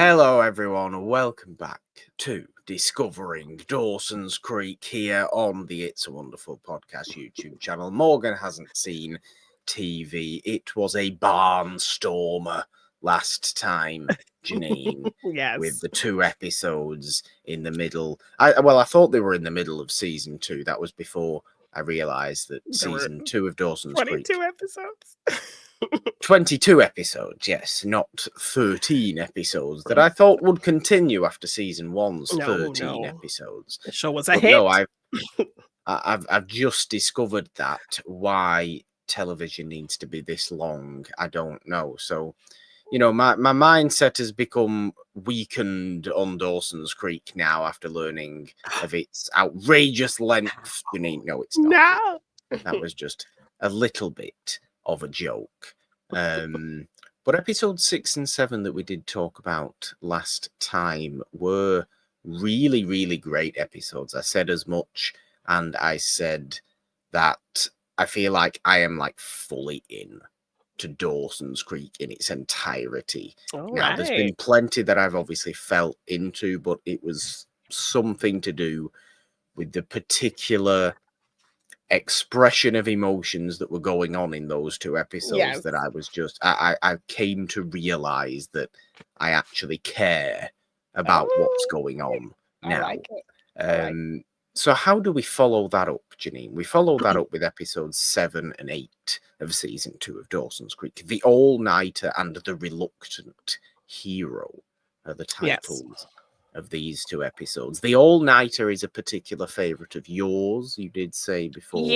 Hello, everyone. Welcome back to Discovering Dawson's Creek here on the It's a Wonderful Podcast YouTube channel. Morgan hasn't seen TV. It was a barnstormer last time, Jeannine, with Yes. the 2 episodes in the middle. I thought they were in the middle of season 2. That was before I realised that There were season 2 of Dawson's Creek. 22 episodes. 22 episodes, yes, not 13 episodes that I thought would continue after season 1's 13 episodes. The show was a But hit. no, I've just discovered that why television needs to be this long. I don't know. So, you know, my mindset has become weakened on Dawson's Creek now after learning of its outrageous length. Jeannine, no, it's not. No. That was just a little bit of a joke. But episode 6 and 7 that we did talk about last time were really, really great episodes. I said as much, and I said that I feel like I am like fully in to Dawson's Creek in its entirety. Now, there's been plenty that I've obviously felt into, but it was something to do with the particular expression of emotions that were going on in those 2 episodes that I was just I came to realize that I actually care about what's going on now. I like it. So how do we follow that up, Jeannine? We follow that up with episodes 7 and 8 of season 2 of Dawson's Creek. The All-Nighter and the Reluctant Hero are the titles of these 2 episodes. The All-Nighter is a particular favorite of yours, you did say before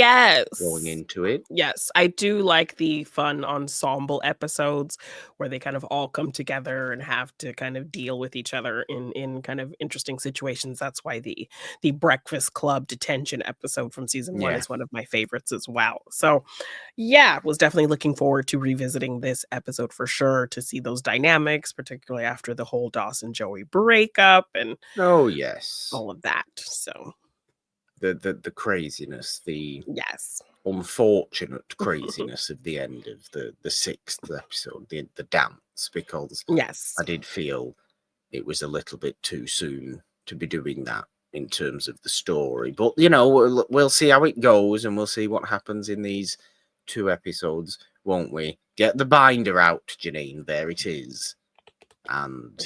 going into it. Yes, I do like the fun ensemble episodes where they kind of all come together and have to kind of deal with each other in kind of interesting situations. That's why the Breakfast Club detention episode from season 1 is one of my favorites as well. So was definitely looking forward to revisiting this episode for sure, to see those dynamics, particularly after the whole Dawson Joey breakup and all of that. So the craziness, the unfortunate craziness of the end of the 6th episode, the dance, because I did feel it was a little bit too soon to be doing that in terms of the story. But, you know, we'll see how it goes, and we'll see what happens in these 2 episodes, won't we? Get the binder out, Jeannine. There it is. And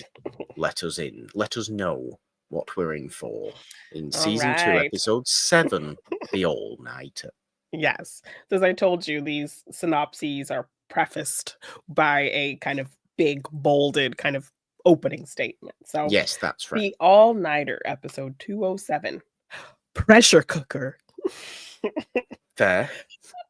let us in. Let us know what we're in for in season 2, episode 7, The All-Nighter. Yes. As I told you, these synopses are prefaced by a kind of big, bolded kind of opening statement. So yes, that's right. The All-Nighter, episode 207, Pressure Cooker. Fair.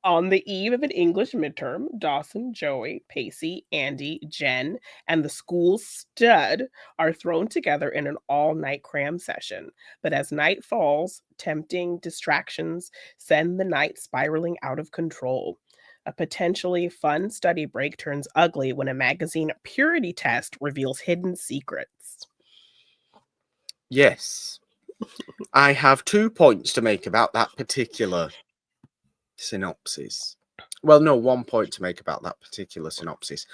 On the eve of an English midterm, Dawson, Joey, Pacey, Andie, Jen, and the school stud are thrown together in an all-night cram session. But as night falls, tempting distractions send the night spiraling out of control. A potentially fun study break turns ugly when a magazine purity test reveals hidden secrets. Yes. I have 2 points to make about that particular synopsis. Well, no, 1 point to make about that particular synopsis.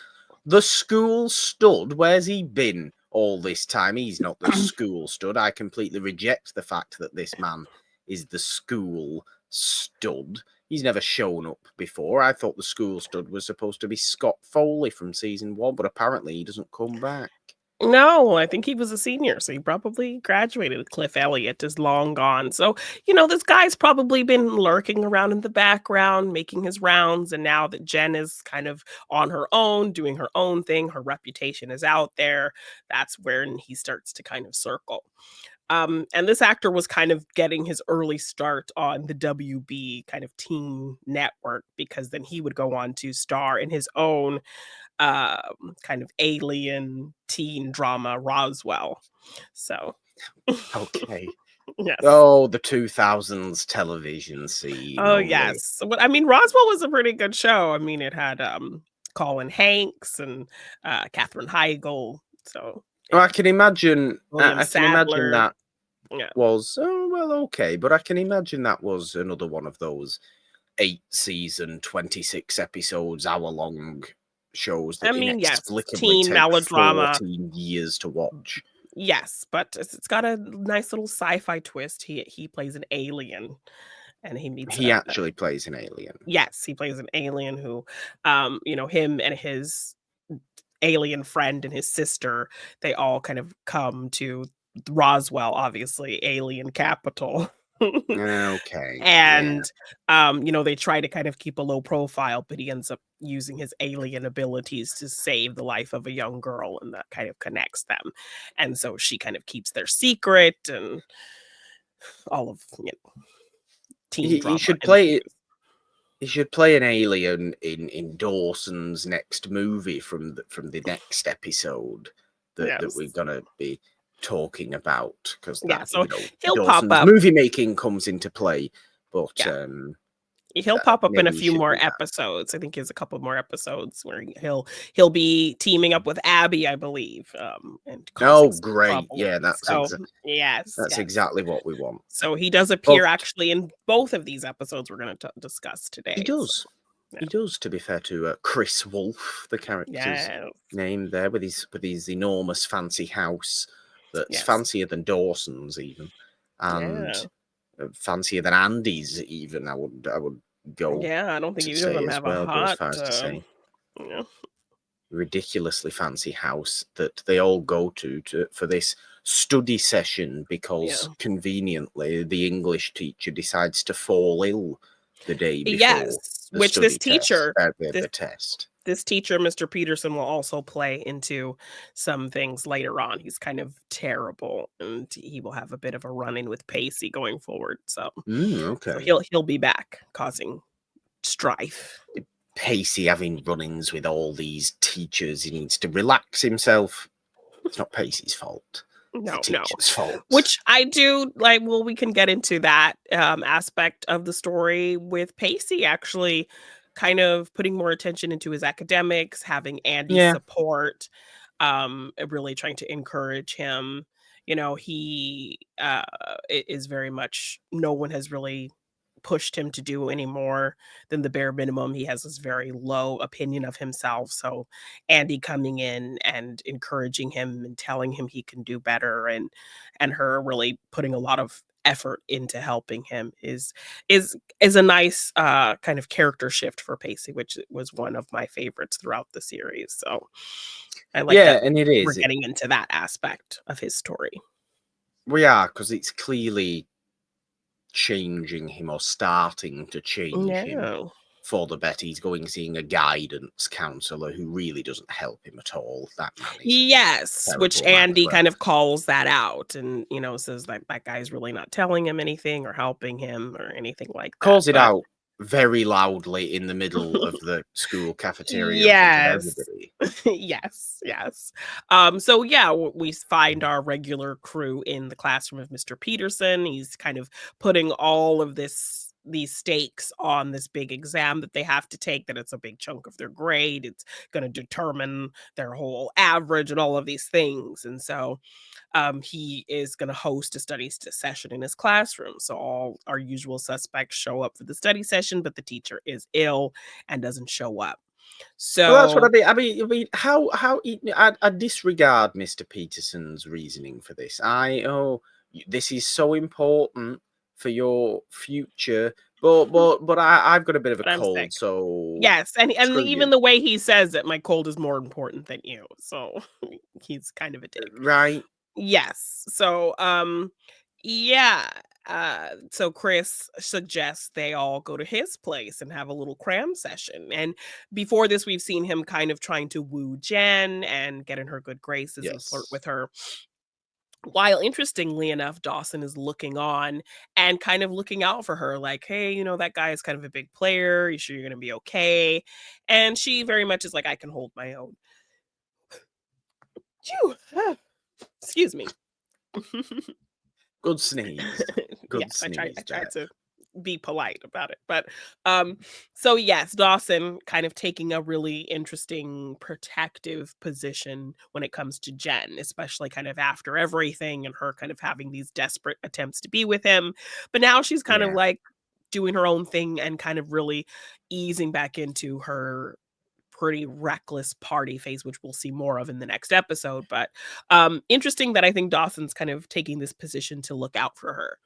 The school stud, where's he been all this time? He's not the school stud. I completely reject the fact that this man is the school stud. He's never shown up before. I thought the school stud was supposed to be Scott Foley from season 1, but apparently he doesn't come back. No, I think he was a senior, so he probably graduated. Cliff Elliott is long gone. So, you know, this guy's probably been lurking around in the background, making his rounds. And now that Jen is kind of on her own, doing her own thing, her reputation is out there, that's when he starts to kind of circle. And this actor was kind of getting his early start on the WB kind of teen network, because then he would go on to star in his own kind of alien teen drama, Roswell. So okay. Yes. Oh, the 2000s television scene. Oh, yes. But I mean, Roswell was a pretty good show. I mean, it had Colin Hanks and Katherine Heigl. So I can imagine. I can imagine that was okay, but I can imagine that was another one of those 8-season, 26 episodes, hour-long shows I that mean, yes, inexplicably teen take melodrama. 14 years to watch. Yes, but it's got a nice little sci-fi twist. He plays an alien, and he meets He a actually plays an alien. yes, he plays an alien who, him and his alien friend and his sister, they all kind of come to Roswell, obviously, alien capital. Okay, yeah. And, they try to kind of keep a low profile, but he ends up using his alien abilities to save the life of a young girl, and that kind of connects them. And so she kind of keeps their secret, and all of, teen He drama should play ensues. he should play an alien in Dawson's next movie from the next episode that we're Yes. gonna be talking about, because Yeah, that, so he'll pop Dawson's up. movie making comes into play, but Yeah. He'll pop up in a maybe he few should more do that. episodes. I think he has a couple more episodes where he'll be teaming up with Abby, I believe, and Oh, causing some great! trouble. Yeah, So, yes, that's yes. exactly what we want. So he does But appear actually in both of these episodes we're gonna discuss he today. So, does. yeah. He does, to be fair to Chris Wolf, the character's Yes, name there, with his enormous fancy house that's yes. fancier than Dawson's even, and Yeah. fancier than Andie's even. I would go Yeah, I don't think to either of say them as have a well, go as hot, far as to say yeah. ridiculously fancy house that they all go to for this study session, because Yeah. conveniently the English teacher decides to fall ill the day before Yes, the which this study test, teacher the test. this teacher, Mr. Peterson, will also play into some things later on. He's kind of terrible, and he will have a bit of a run-in with Pacey going forward. So Okay. he'll be back causing strife. Pacey having run-ins with all these teachers. He needs to relax himself. It's not Pacey's fault. It's the No, no. teacher's fault. Which I do like. Well, we can get into that aspect of the story with Pacey actually kind of putting more attention into his academics, having Andie's Yeah. support, really trying to encourage him. He is very much, no one has really pushed him to do any more than the bare minimum. He has this very low opinion of himself. So Andie coming in and encouraging him and telling him he can do better, and her really putting a lot of effort into helping him is a nice kind of character shift for Pacey, which was one of my favorites throughout the series. So I like Yeah, that and it we're is. getting into that aspect of his story. We are, because it's clearly changing him, or starting to change him Yeah. for the better. He's going seeing a guidance counselor who really doesn't help him at all. That man is a Yes, which terrible man as Andie well. kind of calls that out, and, says that guy's really not telling him anything or helping him or anything like that, Calls it but out very loudly in the middle of the school cafeteria in front of yes. everybody. Yes, yes. So yeah, we find our regular crew in the classroom of Mr. Peterson. He's kind of putting all of these stakes on this big exam that they have to take, that it's a big chunk of their grade. It's going to determine their whole average and all of these things. And so he is going to host a session in his classroom. So all our usual suspects show up for the study session, but the teacher is ill and doesn't show up. Well, that's what I So mean. I disregard Mr. Peterson's reasoning for this. This is so important for your future, but I've got a bit of a but I'm cold, sick. so Yes, and screw even you, the way he says it, my cold is more important than you. So he's kind of a dick. right? Yes. So yeah. So Chris suggests they all go to his place and have a little cram session. And before this, we've seen him kind of trying to woo Jen and get in her good graces and flirt Yes. with her. While interestingly enough, Dawson is looking on and kind of looking out for her, like, hey, that guy is kind of a big player. You sure you're going to be okay? And she very much is like, I can hold my own. Phew. Excuse me. Good sneeze. Good Yes, sneeze I there. tried to be polite about it. But so yes, Dawson kind of taking a really interesting protective position when it comes to Jen, especially kind of after everything and her kind of having these desperate attempts to be with him. But now she's kind of Yeah. like doing her own thing and kind of really easing back into her pretty reckless party phase, which we'll see more of in the next episode. But interesting that I think Dawson's kind of taking this position to look out for her.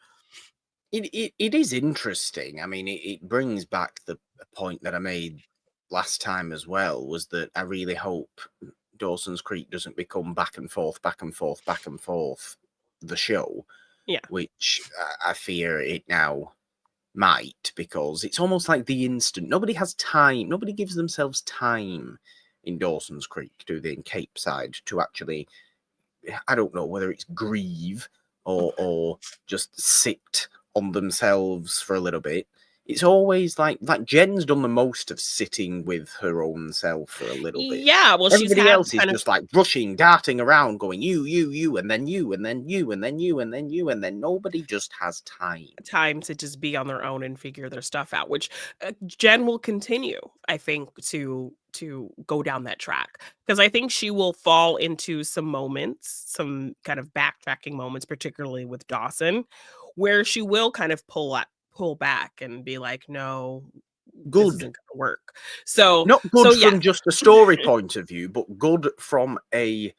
It is interesting. I mean, it brings back the point that I made last time as well, was that I really hope Dawson's Creek doesn't become back and forth, back and forth, back and forth the show, Yeah. which I fear it now might, because it's almost like the instant. Nobody has time. Nobody gives themselves time in Dawson's Creek, do they, in Cape Side, to actually, I don't know whether it's grieve or just sit on themselves for a little bit. It's always like Jen's done the most of sitting with her own self for a little bit. Yeah, well, she's Everybody had else is kind of just like rushing, darting around, going you, and then you, and then you, and then you, and then you, and then nobody just has time. time to just be on their own and figure their stuff out, which Jen will continue, I think, to go down that track, because I think she will fall into some moments, some kind of backtracking moments, particularly with Dawson, where she will kind of pull back and be like, no, this Good. isn't gonna work. So Not so good yeah. from just a story point of view, but good from a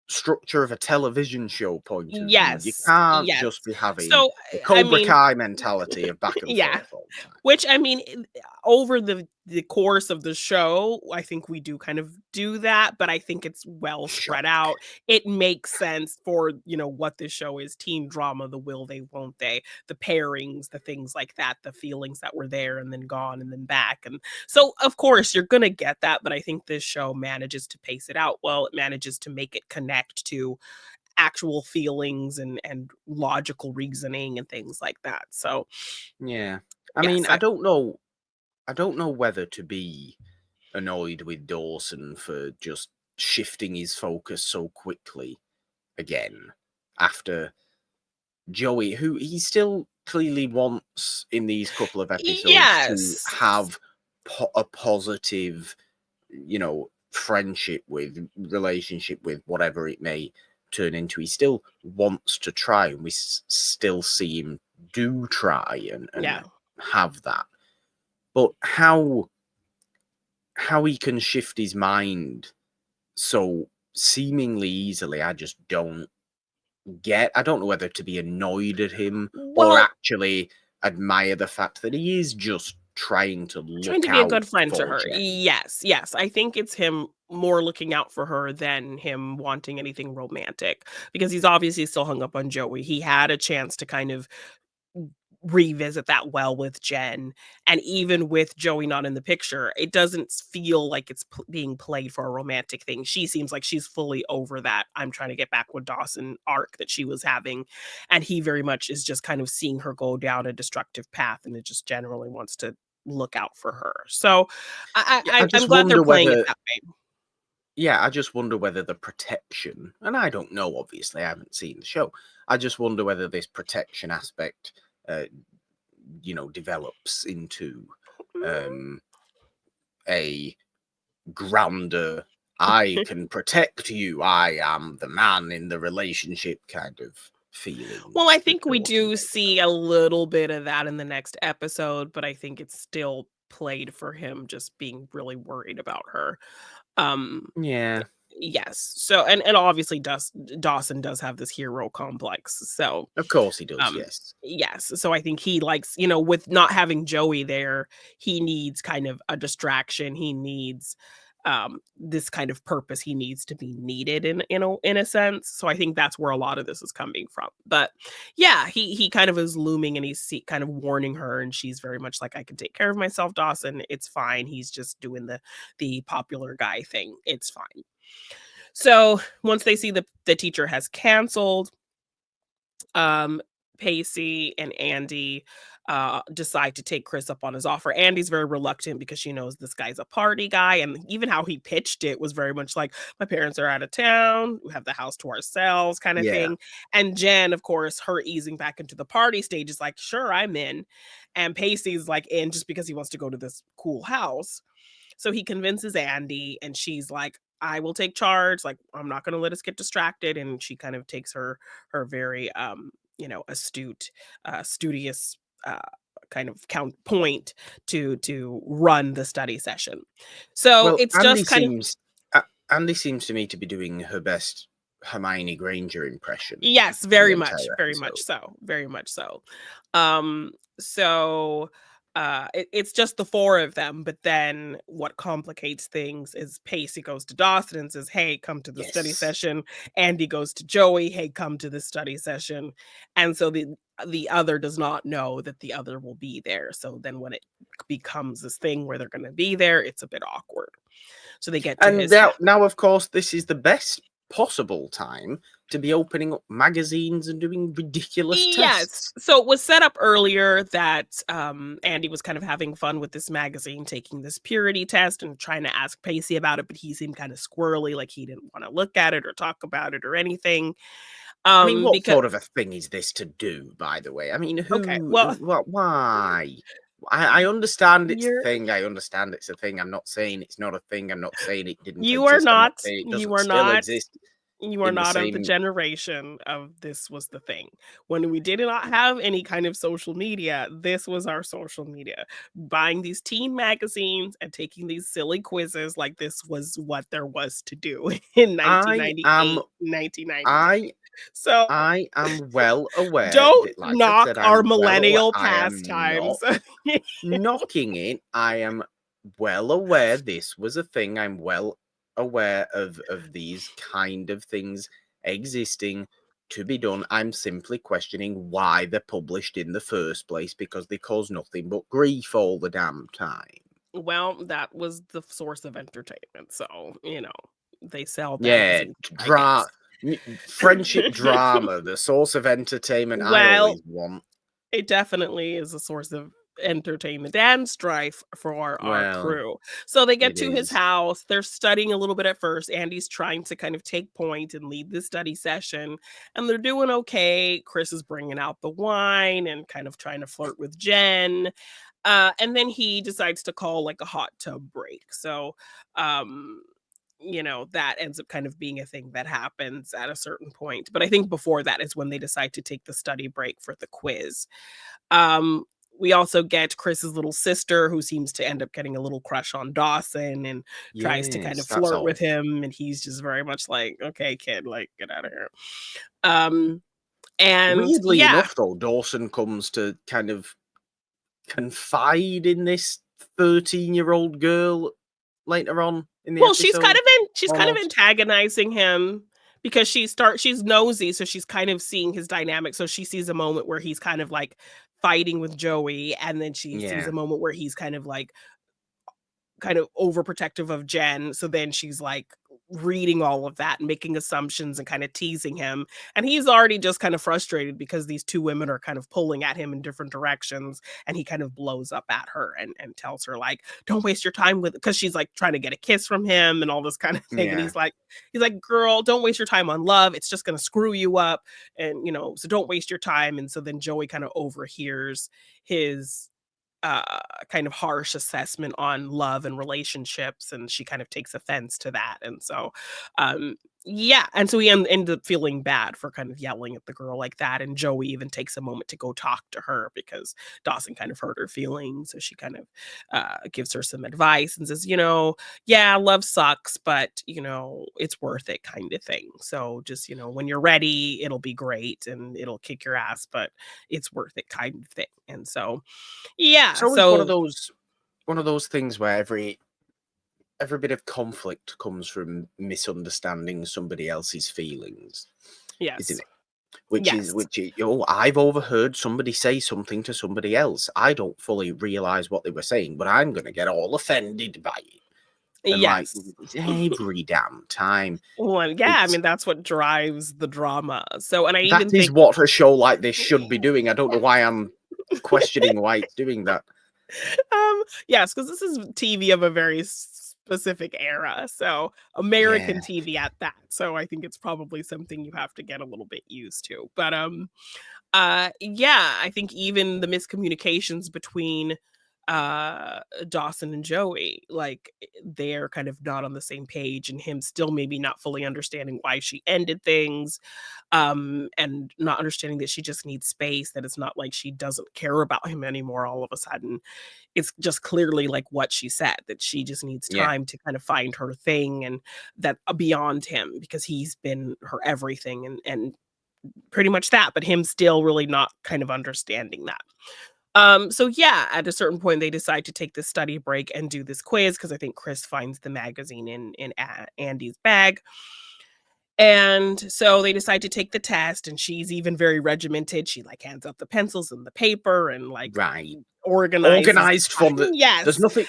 structure of a television show point of view. You Yes, can't yes. just be having So the I Cobra mean, Kai mentality of back and yeah. forth all the time. Which, I mean, over the course of the show, I think we do kind of do that, but I think it's well spread Shock. out. It makes sense for, what this show is: teen drama, the will they, won't they, the pairings, the things like that, the feelings that were there and then gone and then back. And so, of course, you're gonna get that, but I think this show manages to pace it out well. It manages to make it connect to actual feelings and logical reasoning and things like that. So, Yeah. I mean, yes, I don't know. I don't know whether to be annoyed with Dawson for just shifting his focus so quickly again after Joey, who he still clearly wants in these couple of episodes to yes. have a positive, friendship with, relationship with, whatever it may turn into. He still wants to try, and we still see him do try and Yeah. have that. But how he can shift his mind so seemingly easily, I just don't get. I don't know whether to be annoyed at him or Well, actually admire the fact that he is just trying to trying look to be a out good friend to for her. Jen. Yes, yes. I think it's him more looking out for her than him wanting anything romantic, because he's obviously still hung up on Joey. He had a chance to kind of revisit that well with Jen, and even with Joey not in the picture, it doesn't feel like it's being played for a romantic thing. She seems like she's fully over that "I'm trying to get back with Dawson" arc that she was having, and he very much is just kind of seeing her go down a destructive path, and it just generally wants to look out for her. So Yeah, I I'm just glad they're wonder playing it whether. that way. Yeah, I just wonder whether the protection, and I don't know. Obviously, I haven't seen the show. I just wonder whether this protection aspect, uh, develops into um, a grander, I can protect you, I am the man in the relationship kind of Well, I feelings that think we Dawson do may see a develop. little bit of that in the next episode, but I think it's still played for him just being really worried about her. Um, Yeah, yes. So and obviously Dawson does have this hero complex. So, of course he does, um yes. yes. So I think he likes, with not having Joey there, he needs kind of a distraction. He needs this kind of purpose. He needs to be needed in a sense. So I think that's where a lot of this is coming from. But yeah, he kind of is looming, and he's kind of warning her, and she's very much like, "I can take care of myself, Dawson. It's fine. He's just doing the popular guy thing. It's fine." So once they see the teacher has canceled, um, Pacey and Andie decide to take Chris up on his offer. Andie's very reluctant because she knows this guy's a party guy, and even how he pitched it was very much like, "My parents are out of town, we have the house to ourselves," kind of Yeah. thing. And Jen, of course, her easing back into the party stage is like, "Sure, I'm in," and Pacey's like in just because he wants to go to this cool house. So he convinces Andie, and she's like, "I will take charge. Like, I'm not going to let us get distracted." And she kind of takes her very astute, studious, uh kind of count point to run the study session. So Well, it's just kind of Andie seems to me to be doing her best Hermione Granger impression yes, for the entire very much episode. so, very much so. So it's just the four of them, but then what complicates things is Pacey goes to Dawson and says, "Hey, come to the study Yes. session." Andie goes to Joey, "Hey, come to the study session." And so the other does not know that the other will be there. So then when it becomes this thing where they're going to be there, it's a bit awkward. So they get to And his house. now, of course, this is the best possible time to be opening up magazines and doing ridiculous Yes. tests. So it was set up earlier that Andie was kind of having fun with this magazine, taking this purity test and trying to ask Pacey about it, but he seemed kind of squirrely, like he didn't want to look at it or talk about it or anything. I mean, what Because sort of a thing is this to do, by the way? I mean, okay, well, why? I understand it's a you're thing. I understand it's a thing. I'm not saying it's not a thing. I'm not saying it didn't exist. I'm not saying it you doesn't are still not exist you are in the not of the same. generation of this was the thing. When we did not have any kind of social media, this was our social media. Buying these teen magazines and taking these silly quizzes like this was what there was to do in I am 1998, 1990. I So I am well aware don't that, like I've knock said, our I'm well aware. millennial I am pastimes. not knocking it. I am well aware this was a thing. I'm well aware of these kind of things existing to be done. I'm simply questioning why they're published in the first place, because they cause nothing but grief all the damn time. Well, that was the source of entertainment. So, they sell Yeah, magazines, I guess. friendship drama, the source of entertainment I Well, always want. it definitely is a source of entertainment and strife for our Well, crew. So they get it to his is. house. They're studying a little bit at first. Andie's trying to kind of take point and lead the study session, and they're doing okay. Chris is bringing out the wine and kind of trying to flirt with Jen. And then he decides to call like a hot tub break. So, um, that ends up kind of being a thing that happens at a certain point. But I think before that is when they decide to take the study break for the quiz. Um, we also get Chris's little sister who seems to end up getting a little crush on Dawson and tries to kind Yes, of that's flirt with all. him. And he's just very much like, okay, kid, like, get out of here. Um, and Weirdly yeah, enough, though, Dawson comes to kind of confide in this 13-year-old girl later on in the well, episode, she's kind of almost. antagonizing him because she's nosy, so she's kind of seeing his dynamic. So she sees a moment where he's kind of like fighting with Joey, and then she sees Yeah, a moment where he's kind of overprotective of Jen. So then she's like reading all of that and making assumptions and kind of teasing him. And he's already just kind of frustrated because these two women are kind of pulling at him in different directions. And he kind of blows up at her and tells her, like, don't waste your time with, because she's like trying to get a kiss from him and all this kind of thing. And yeah. he's like, girl, don't waste your time on love. It's just going to screw you up. And, so don't waste your time. And so then Joey kind of overhears his kind of harsh assessment on love and relationships, and she kind of takes offense to that. And so um yeah, and so he ended up feeling bad for kind of yelling at the girl like that, and Joey even takes a moment to go talk to her because Dawson kind of hurt her feelings. So she kind of gives her some advice and says, yeah, love sucks, but it's worth it, kind of thing. So just, when you're ready, it'll be great and it'll kick your ass, but it's worth it, kind of thing. And so It's yeah, always so one of those things where every bit of conflict comes from misunderstanding somebody else's feelings, isn't yes. it? Which is, I've overheard somebody say something to somebody else. I don't fully realize what they were saying, but I'm going to get all offended by it. And like Yes. it's every damn time. Well, yeah, I It's mean, that's what drives the drama. So and I that even is think what a show like this should be doing. I don't know why I'm questioning why it's doing that. yes, because this is TV of a very specific era, so Yeah. American TV at that. So I think it's probably something you have to get a little bit used to. But yeah, I think even the miscommunications between Dawson and Joey, like, they're kind of not on the same page, and him still maybe not fully understanding why she ended things, and not understanding that she just needs space, that it's not like she doesn't care about him anymore all of a sudden. It's just clearly like what she said, that she just needs Yeah. time to kind of find her thing, and that beyond him, because he's been her everything, and pretty much that, but him still really not kind of understanding that. So yeah, at a certain point they decide to take this study break and do this quiz, because I think Chris finds the magazine in Andie's bag. And so they decide to take the test, and she's even very regimented. She like hands out the pencils and the paper and like Right. organizes the Organized fun. yes.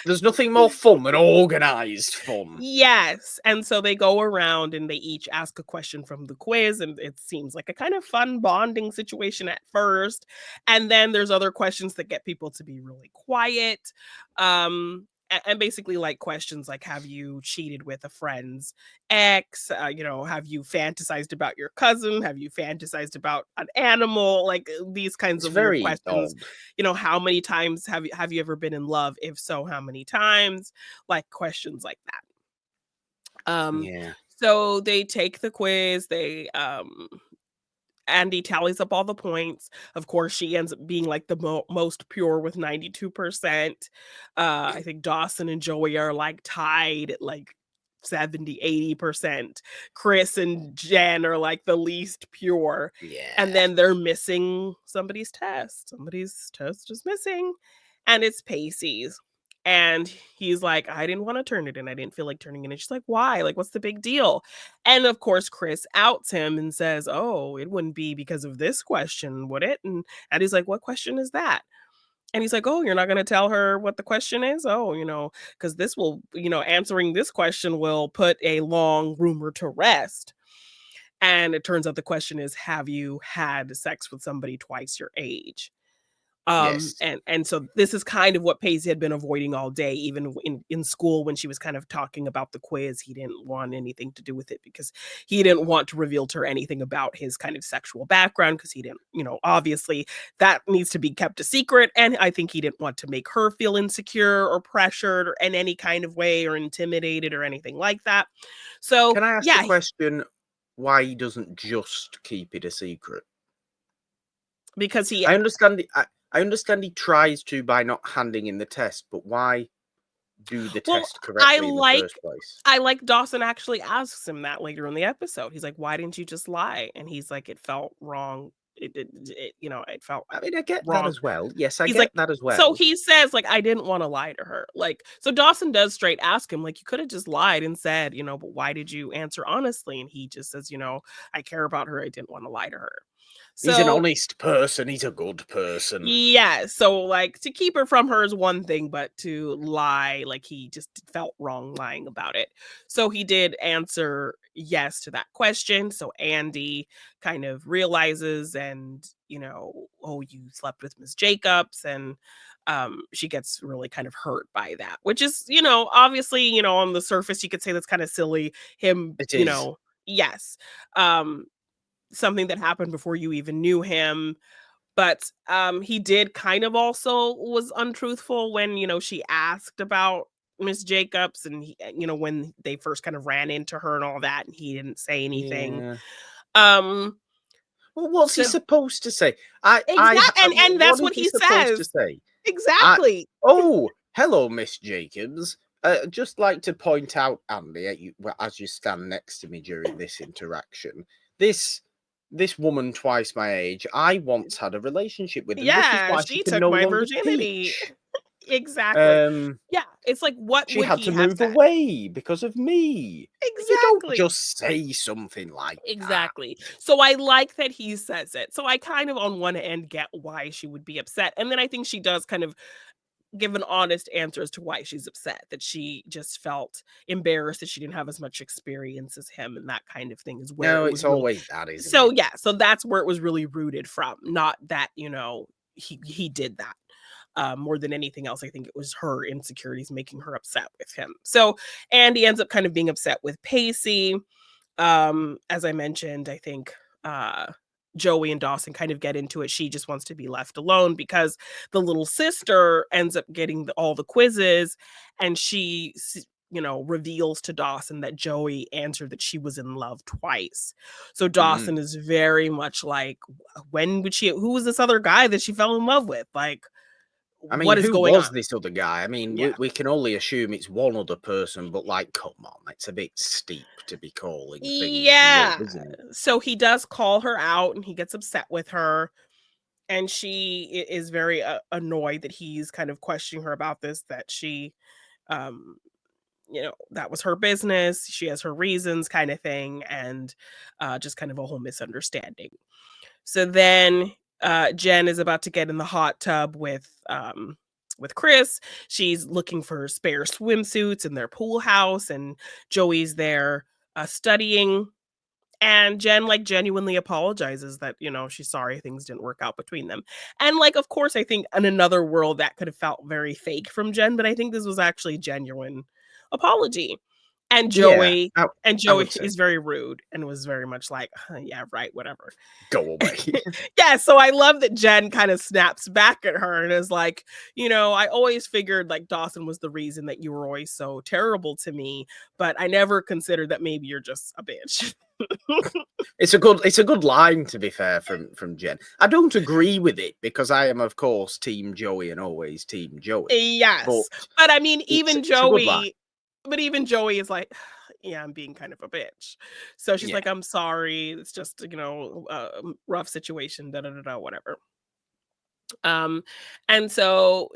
There's nothing more fun than organized fun. Yes, and so they go around and they each ask a question from the quiz, and it seems like a kind of fun bonding situation at first, and then there's other questions that get people to be really quiet, and basically, like, questions like, "Have you cheated with a friend's ex?" "Have you fantasized about your cousin? Have you fantasized about an animal?" Like, these kinds It's of weird very questions. odd. "How many times have you ever been in love? If so, how many times?" Like, questions like that. Um, Yeah. so they take the quiz, Andie tallies up all the points. Of course, she ends up being like the most pure with 92%. I think Dawson and Joey are like tied at like 70-80%. Chris and Jen are like the least pure. And Yeah. then they're missing somebody's test. Somebody's test is missing. And it's Pacey's. And he's like, I didn't want to turn it in. I didn't feel like turning it in. She's like, why? Like, what's the big deal? And of course, Chris outs him and says, "Oh, it wouldn't be because of this question, would it?" And he's like, "What question is that?" And he's like, "Oh, you're not going to tell her what the question is? Oh, because this will, answering this question will put a long rumor to rest." And it turns out the question is, have you had sex with somebody twice your age? Yes. And so this is kind of what Pacey had been avoiding all day, even in school when she was kind of talking about the quiz. He didn't want anything to do with it because he didn't want to reveal to her anything about his kind of sexual background, because he didn't, obviously that needs to be kept a secret. And I think he didn't want to make her feel insecure or pressured or in any kind of way or intimidated or anything like that. So Can I ask the yeah, question why he doesn't just keep it a secret? because he I understand I understand he tries to by not handing in the test, but why do the well, test I correctly in the like first place? I like Dawson actually asks him that later in the episode. He's like, "Why didn't you just lie?" And he's like, "It felt wrong. It felt I mean, I get that wrong." as well. Yes, I He's get like, that as so well. he says, like, "I didn't wanna lie to her." Like, so Dawson does straight ask him, like, "You coulda just lied and said, but why did you answer honestly?" And he just says, "I care about her. I didn't wanna lie to her." He's an So honest person. He's a good person. yeah, so, like, to keep her from her is one thing, but to lie, like, he just felt wrong lying about it. So he did answer yes to that question, so Andie kind of realizes and, "Oh, you slept with Miss Jacobs," and, she gets really kind of hurt by that, which is, obviously, on the surface, you could say that's kinda silly. Him, It is. yes, um, something that happened before you even knew him, but, he did kind of also was untruthful when, she asked about Miss Jacobs, and when they first kind of ran into her and all that, and he didn't say anything. Yeah. Um, Well, what's he so supposed to say? and that's What is what he he supposed to says. say? I Exactly. Oh, hello, Miss Jacobs. Just like to point out, Andy, as you stand next to me during this interaction, this this woman twice my age, I once had a relationship with, and this is Yeah, why she she can took no my longer virginity. teach. Exactly. Um, Yeah, it's like, what she would had he to have move said? away because of me. You don't Exactly. just say something like that. Exactly. So I like that he says it. So I kind of on one end get why she would be upset. And then I think she does kind of give an honest answer as to why she's upset, that she just felt embarrassed that she didn't have as much experience as him, and that kind of thing is where No, it it's was really. always that, isn't So it? yeah, so that's where it was really rooted from, not that, he did that. More than anything else, I think it was her insecurities making her upset with him. So Andie ends up kind of being upset with Pacey. As I mentioned, I think uh Joey and Dawson kind of get into it. She just wants to be left alone because the little sister ends up getting all the quizzes, and reveals to Dawson that Joey answered that she was in love twice. So Mm. Dawson is very much like, who was this other guy that she fell in love with? Like, I mean, what is who going on? was this other guy? I mean, Yeah. we can only assume it's one other person, but like, come on, it's a bit steep to be calling things love, Yeah. isn't it? So he does call her out and he gets upset with her. And she is very annoyed that he's kind of questioning her about this, that she, um, that was her business. She has her reasons, kind of thing. And just kind of a whole misunderstanding. So then Jen is about to get in the hot tub with Chris. She's looking for spare swimsuits in their pool house, and Joey's there studying. And Jen, like, genuinely apologizes that, she's sorry things didn't work out between them. And, like, of course, I think in another world that could have felt very fake from Jen, but I think this was actually genuine apology. And Yeah, Joey and I Joey would say is very rude and was very much like, yeah, right, whatever. go away. Yeah, so I love that Jen kind of snaps back at her and is like, I always figured like Dawson was the reason that you were always so terrible to me, but I never considered that maybe you're just a bitch. It's a good line, to be fair, from Jen. I don't agree with it because I am, of course, Team Joey and always Team Joey. But Yes. But I mean, it's a good line. even Joey is like, yeah, I'm being kind of a bitch. So she's Yeah. like, I'm sorry. It's just, a rough situation, da da da da, whatever. Um, and so,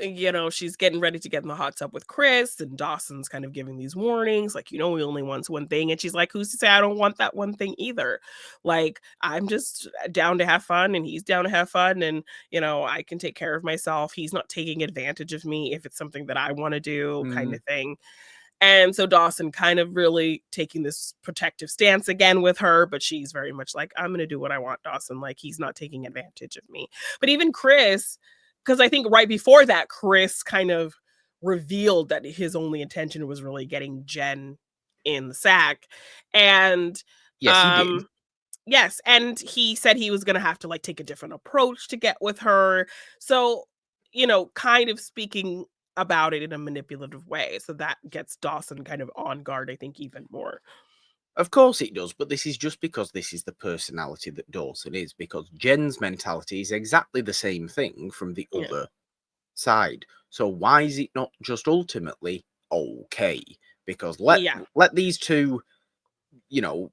she's getting ready to get in the hot tub with Chris, and Dawson's kind of giving these warnings, like, he only wants one thing. And she's like, who's to say I don't want that one thing either? Like, I'm just down to have fun, and he's down to have fun, and, I can take care of myself. He's not taking advantage of me if it's something that I want to do, kind Mm, of thing. And so Dawson kind of really taking this protective stance again with her, but she's very much like, I'm going to do what I want, Dawson. Like, he's not taking advantage of me. But even Chris, because I think right before that, Chris kind of revealed that his only intention was really getting Jen in the sack. And yes, he did. um yes, and he said he was going to have to like take a different approach to get with her. So, kind of speaking about it in a manipulative way. So that gets Dawson kind of on guard, I think, even more. Of course it does, but this is just because this is the personality that Dawson is, because Jen's mentality is exactly the same thing from the Yeah. other side. So why is it not just ultimately okay? Because Yeah. let these two, you know,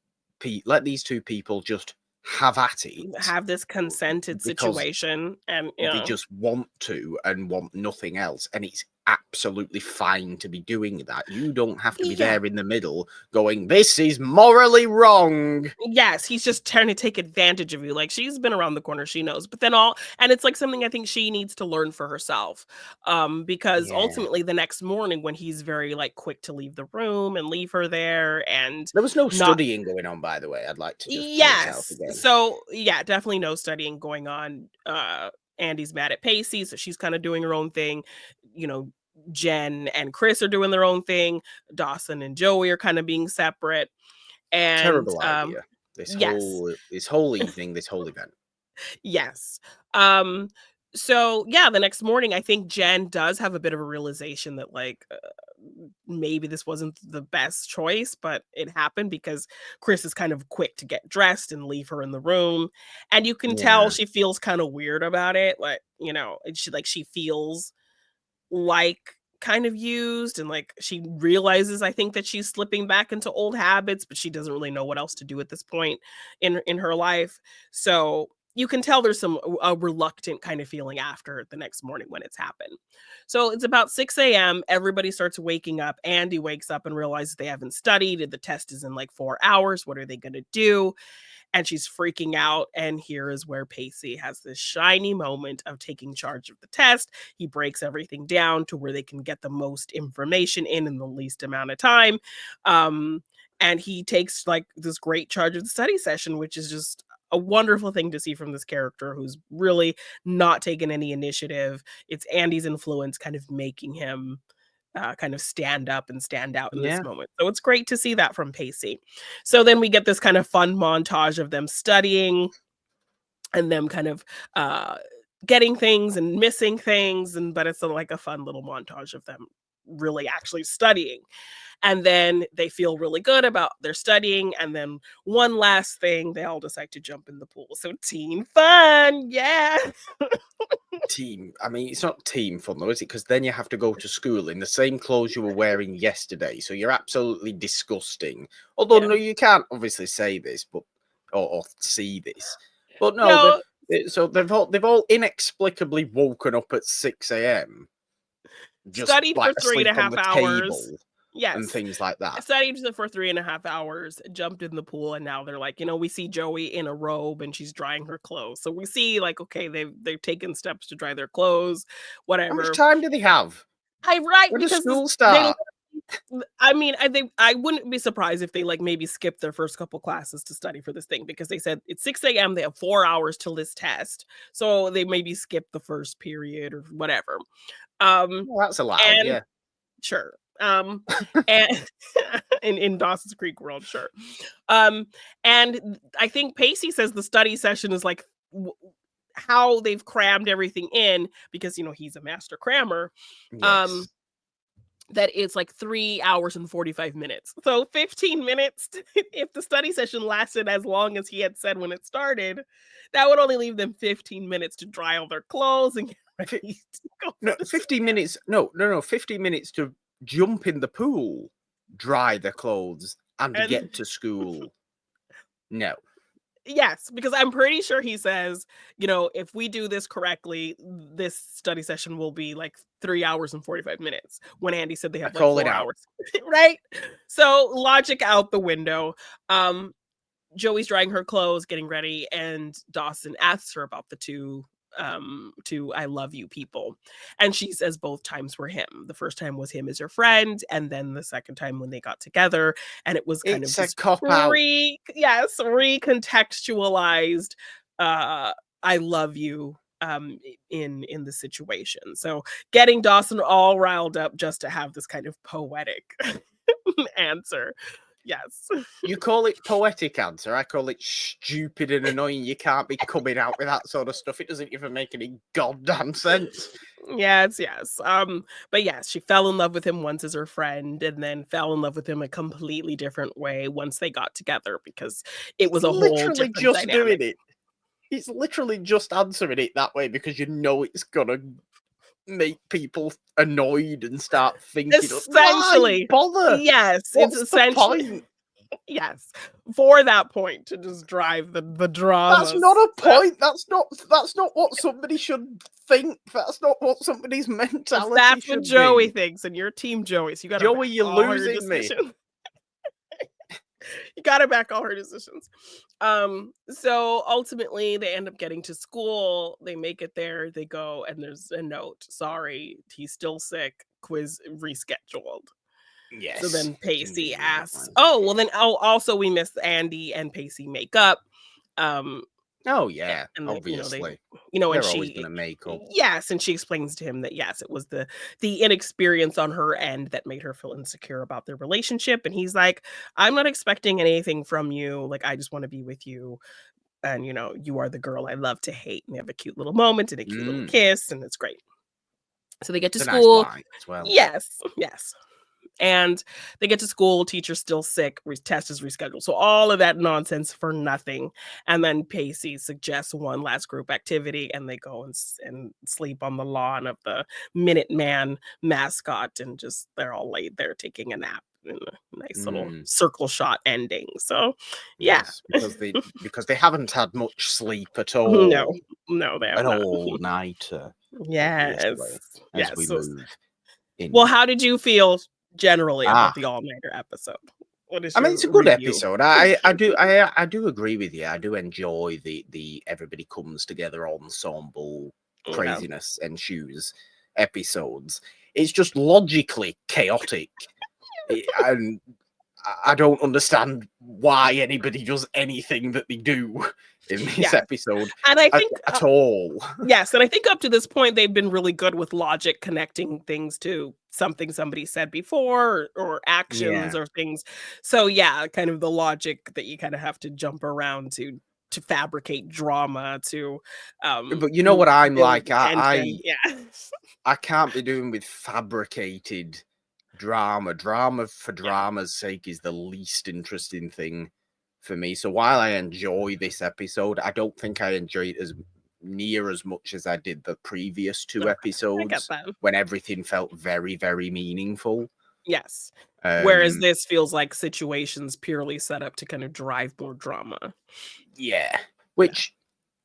let these two people just have at it Have this consented because situation and, they just want to and want nothing else, and it's absolutely fine to be doing that. You don't have to be yeah. there in the middle going, this is morally wrong. Yes, he's just trying to take advantage of you. Like, she's been around the corner, she knows. But then and it's like something I think she needs to learn for herself. Because Yeah. ultimately the next morning when he's very like quick to leave the room and leave her there and There was no not studying going on, by the way. I'd like to just point out yes. again. So yeah, definitely no studying going on. Andie's mad at Pacey, so she's kind of doing her own thing. You know, Jen and Chris are doing their own thing. Dawson and Joey are kind of being separate. And Terrible idea. yes. This whole evening, this whole event. Yes. Um, so yeah, the next morning, I think Jen does have a bit of a realization that like maybe this wasn't the best choice, but it happened because Chris is kind of quick to get dressed and leave her in the room. And you can tell Yeah. she feels kind of weird about it. Like, she feels like kind of used and like she realizes I think that she's slipping back into old habits, but she doesn't really know what else to do at this point in her life. So you can tell there's a reluctant kind of feeling after the next morning when it's happened. So it's about 6 a.m. Everybody starts waking up. Andie wakes up and realizes they haven't studied. The test is in like 4 hours. What are they going to do? And she's freaking out. And here is where Pacey has this shiny moment of taking charge of the test. He breaks everything down to where they can get the most information in the least amount of time. Um, and he takes like this great charge of the study session, which is just a wonderful thing to see from this character who's really not taken any initiative. It's Andie's influence kind of making him kind of stand up and stand out in this Yeah. moment. So it's great to see that from Pacey. So then we get this kind of fun montage of them studying. and them kind of getting things and missing things, but it's like a fun little montage of them really actually studying. And then they feel really good about their studying, and then one last thing, they all decide to jump in the pool. So teen fun, yeah. Team. I mean, it's not team fun though, is it? Because then you have to go to school in the same clothes you were wearing yesterday. So you're absolutely disgusting. Although Yeah. no, you can't obviously say this, but or see this. But no, No, so they've all inexplicably woken up at 6 a.m. just studied for like three and a asleep on half the hours. table and Yes. things like that. Studied for 3.5 hours, jumped in the pool, and now they're like, we see Joey in a robe and she's drying her clothes. So we see like, okay, they've taken steps to dry their clothes, How much whatever. time do they have? Right, When does because school they start? I mean, I wouldn't be surprised if they like maybe skip their first couple classes to study for this thing, because they said it's 6 a.m. They have 4 hours till this test. So they maybe skip the first period or whatever. Um Well, that's allowed, and yeah. sure. And in Dawson's Creek world, sure. Um, and I think Pacey says the study session is like how they've crammed everything in, because he's a master crammer. Um, Yes. that it's like 3 hours and 45 minutes. So 15 minutes, if the study session lasted as long as he had said when it started, that would only leave them 15 minutes to dry all their clothes and get Fi- ready to go No, for the 15 minutes. No, 15 minutes to jump in the pool, dry the clothes, and and get to school. No. yes, because I'm pretty sure he says, if we do this correctly, this study session will be like 3 hours and 45 minutes, when Andie said they I have like call it 4 out. hours. Right? So logic out the window. Um, Joey's drying her clothes, getting ready, and Dawson asks her about the two I love you people. And she says both times were him. The first time was him as her friend, and then the second time when they got together, and it was kind of It's a this cop out. recontextualized I love you in the situation. So getting Dawson all riled up just to have this kind of poetic answer. Yes. You call it poetic answer. I call it stupid and annoying. You can't be coming out with that sort of stuff. It doesn't even make any goddamn sense. Yes. But yes, she fell in love with him once as her friend, and then fell in love with him a completely different way once they got together, because it It's was a whole literally different just dynamic. doing it. It's literally just answering it that way because you know it's gonna make people annoyed and start thinking, why Essentially. bother? Yes, it's What's the essentially point? yes. For that point, to just drive the That's not dramas. a point. That's not what somebody should think. That's not what somebody's mentality That's what should Joey be. thinks, and you're team Joey, so you gotta Joey, back you're all her losing me. decisions. You gotta back all her decisions. So ultimately they end up getting to school, they make it there, they go, and there's a note, sorry, he's still sick, quiz rescheduled. So Yes. then Pacey asks, also we missed Andie and Pacey make up. Um, Oh yeah, and they, obviously. and They're always she, gonna make up. yes, and she explains to him that yes, it was the inexperience on her end that made her feel insecure about their relationship. And he's like, I'm not expecting anything from you. Like, I just want to be with you. And you are the girl I love to hate. And they have a cute little moment and a cute little Mm, kiss, and it's great. So they get to it's a nice school. line as well. Yes. And they get to school, teacher's still sick, test is rescheduled. So all of that nonsense for nothing. And then Pacey suggests one last group activity, and they go and sleep on the lawn of the Minuteman mascot, and just they're all laid there taking a nap in a nice little Mm, circle shot ending. So yeah. yes, because they haven't had much sleep at No, all. no, they have An not. all-nighter, Yes. obviously, as Yes. we So, move well, in. how did you feel generally Ah, about the all-nighter episode? What is I mean, it's your a good review? episode. I do agree with you. I do enjoy the everybody comes together ensemble Yeah. craziness and shoes episodes. It's just logically chaotic, and I don't understand why anybody does anything that they do in this Yeah. episode And I at, think, at all. yes, and I think up to this point, they've been really good with logic connecting things to something somebody said before, or actions Yeah. or things. So yeah, kind of the logic that you kind of have to jump around to to fabricate drama to But you know what I'm build like? tension. Yeah. I can't be doing with fabricated drama. Drama for Yeah. drama's sake is the least interesting thing for me. So while I enjoy this episode, I don't think I enjoy it as near as much as I did the previous two Okay. I get episodes that. when everything felt very, very meaningful. Yes. Whereas Um, this feels like situations purely set up to kind of drive more drama. yeah, Yeah. which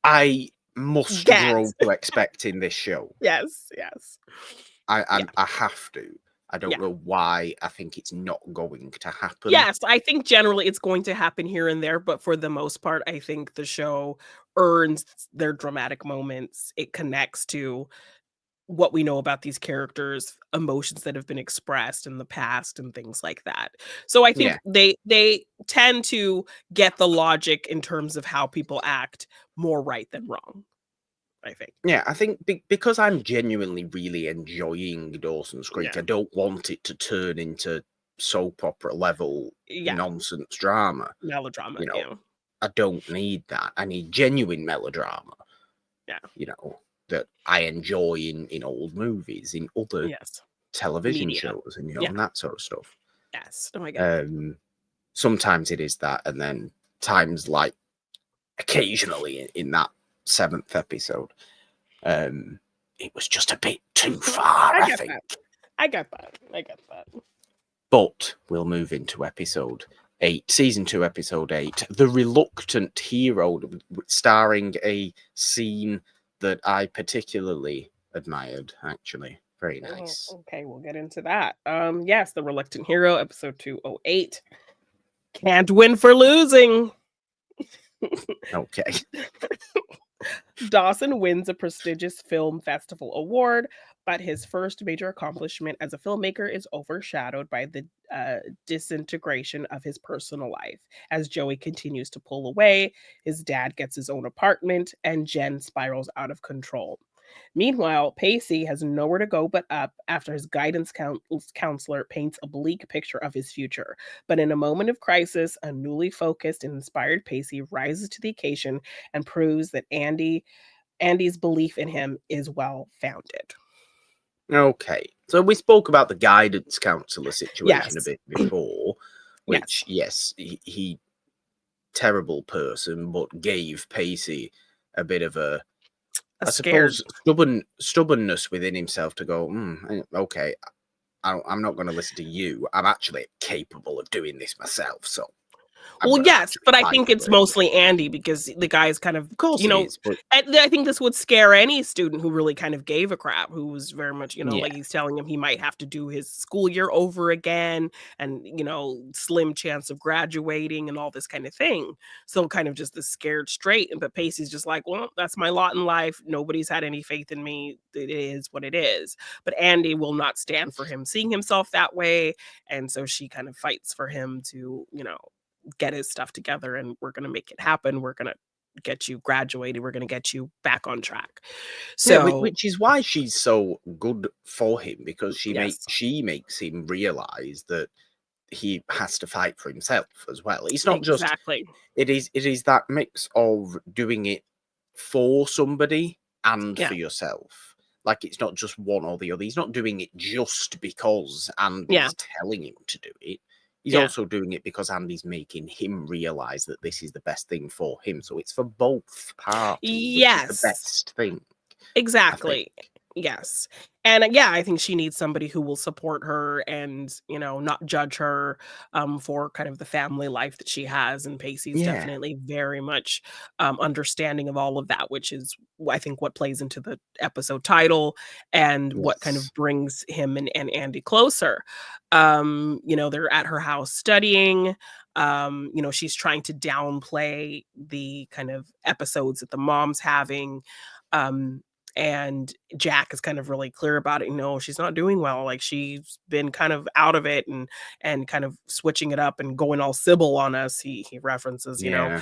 I must grow Gas. to expect in this show. Yes. Yes. Yeah. I have to. I don't Yeah. know why I think it's not going to happen. Yes, I think generally it's going to happen here and there, but for the most part, I think the show earns their dramatic moments. It connects to what we know about these characters, emotions that have been expressed in the past and things like that. So I Yeah. think they tend to get the logic in terms of how people act more right than wrong, I think. Yeah, I think because I'm genuinely really enjoying Dawson's Creek, Yeah. I don't want it to turn into soap opera level Yeah, nonsense drama. melodrama, You know, yeah. I don't need that. I need genuine melodrama, Yeah. that I enjoy in old movies, in other Yes. television Media. shows, and Yeah. and that sort of stuff. Yes. No, I get that. Um, Sometimes it is that, and then times like occasionally in that seventh episode, it was just a bit too far, I I get think. that. I get that. I get that. But we'll move into episode 8, season 2, episode 8, The Reluctant Hero, starring a scene that I particularly admired, actually. Very Oh, nice. okay, we'll get into that. Yes, The Reluctant Hero, episode 208. Can't win for losing. Okay. Dawson wins a prestigious film festival award, but his first major accomplishment as a filmmaker is overshadowed by the disintegration of his personal life. As Joey continues to pull away, his dad gets his own apartment, and Jen spirals out of control. Meanwhile, Pacey has nowhere to go but up after his guidance counselor paints a bleak picture of his future. But in a moment of crisis, a newly focused and inspired Pacey rises to the occasion and proves that Andie's belief in him is well founded. Okay. So we spoke about the guidance counselor situation a Yes. bit before, Yes. which, yes, he terrible person, but gave Pacey a bit of a, A I scared. suppose, stubbornness within himself to go, okay, I'm not going to listen to you. I'm actually capable of doing this myself, so I'm Well, going to yes, actually but I fight think for it's it. mostly Andie because the guy's kind of, Of course it is, but I think this would scare any student who really kind of gave a crap, who was very much, yeah, like he's telling him he might have to do his school year over again and, slim chance of graduating and all this kind of thing. So kind of just the scared straight. But Pacey's just like, well, that's my lot in life. Nobody's had any faith in me. It is what it is. But Andie will not stand for him seeing himself that way. And so she kind of fights for him to, get his stuff together and we're going to make it happen. We're going to get you graduated. We're going to get you back on track. yeah, So, which is why she's so good for him, because yes, she makes him realize that he has to fight for himself as well. It's not just exactly. it is that mix of doing it for somebody and Yeah. for yourself. Like, it's not just one or the other. He's not doing it just because Yeah. Andie's telling him to do it. He's Yeah. also doing it because Andie's making him realize that this is the best thing for him. So it's for both parties, which is the Yes. best thing, I think. Exactly. Yes. And yeah, I think she needs somebody who will support her and, not judge her for kind of the family life that she has. And Pacey's Yeah. definitely very much understanding of all of that, which is, I think, what plays into the episode title and what kind Yes. of brings him and Andie closer. They're at her house studying. She's trying to downplay the kind of episodes that the mom's having. Um, and Jack is kind of really clear about it. She's not doing well. Like, she's been kind of out of it and kind of switching it up and going all Sybil on us. He references, Yeah.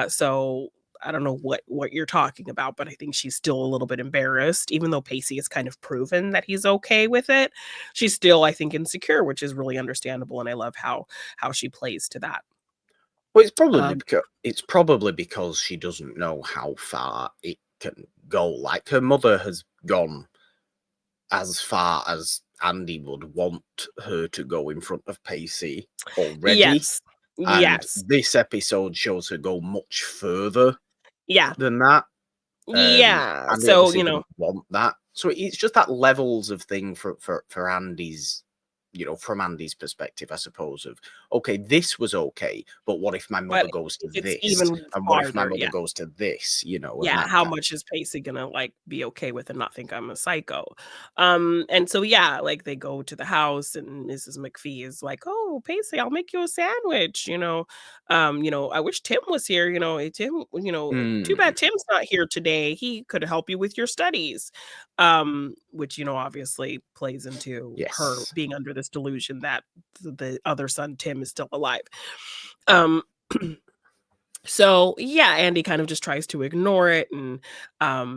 So I don't know what you're talking about, but I think she's still a little bit embarrassed, even though Pacey has kind of proven that he's okay with it. She's still, I think, insecure, which is really understandable, and I love how she plays to that. Well, Um, it's probably because she doesn't know how far it can go. Like her mother has gone as far as Andie would want her to go in front of Pacey already, yes. and Yes. this episode shows her go much further Yeah. than that. Yeah. Andie So, obviously wouldn't want that. So it's just that levels of thing for Andie's, from Andie's perspective, I suppose, of okay, this was okay, but what if my but mother goes to if it's this? even And what if my farther, mother yeah. goes to this, and Yeah, that how kind much is Pacey gonna, like, be okay with and not think I'm a psycho? And so, yeah, like, they go to the house, and Mrs. McPhee is like, "Oh, Pacey, I'll make you a sandwich," "I wish Tim was here, Tim, too Mm, bad Tim's not here today. He could help you with your studies." Which, obviously plays into her yes. being under this delusion that the other son, Tim, is still alive. Um So, yeah, Andie kind of just tries to ignore it, and,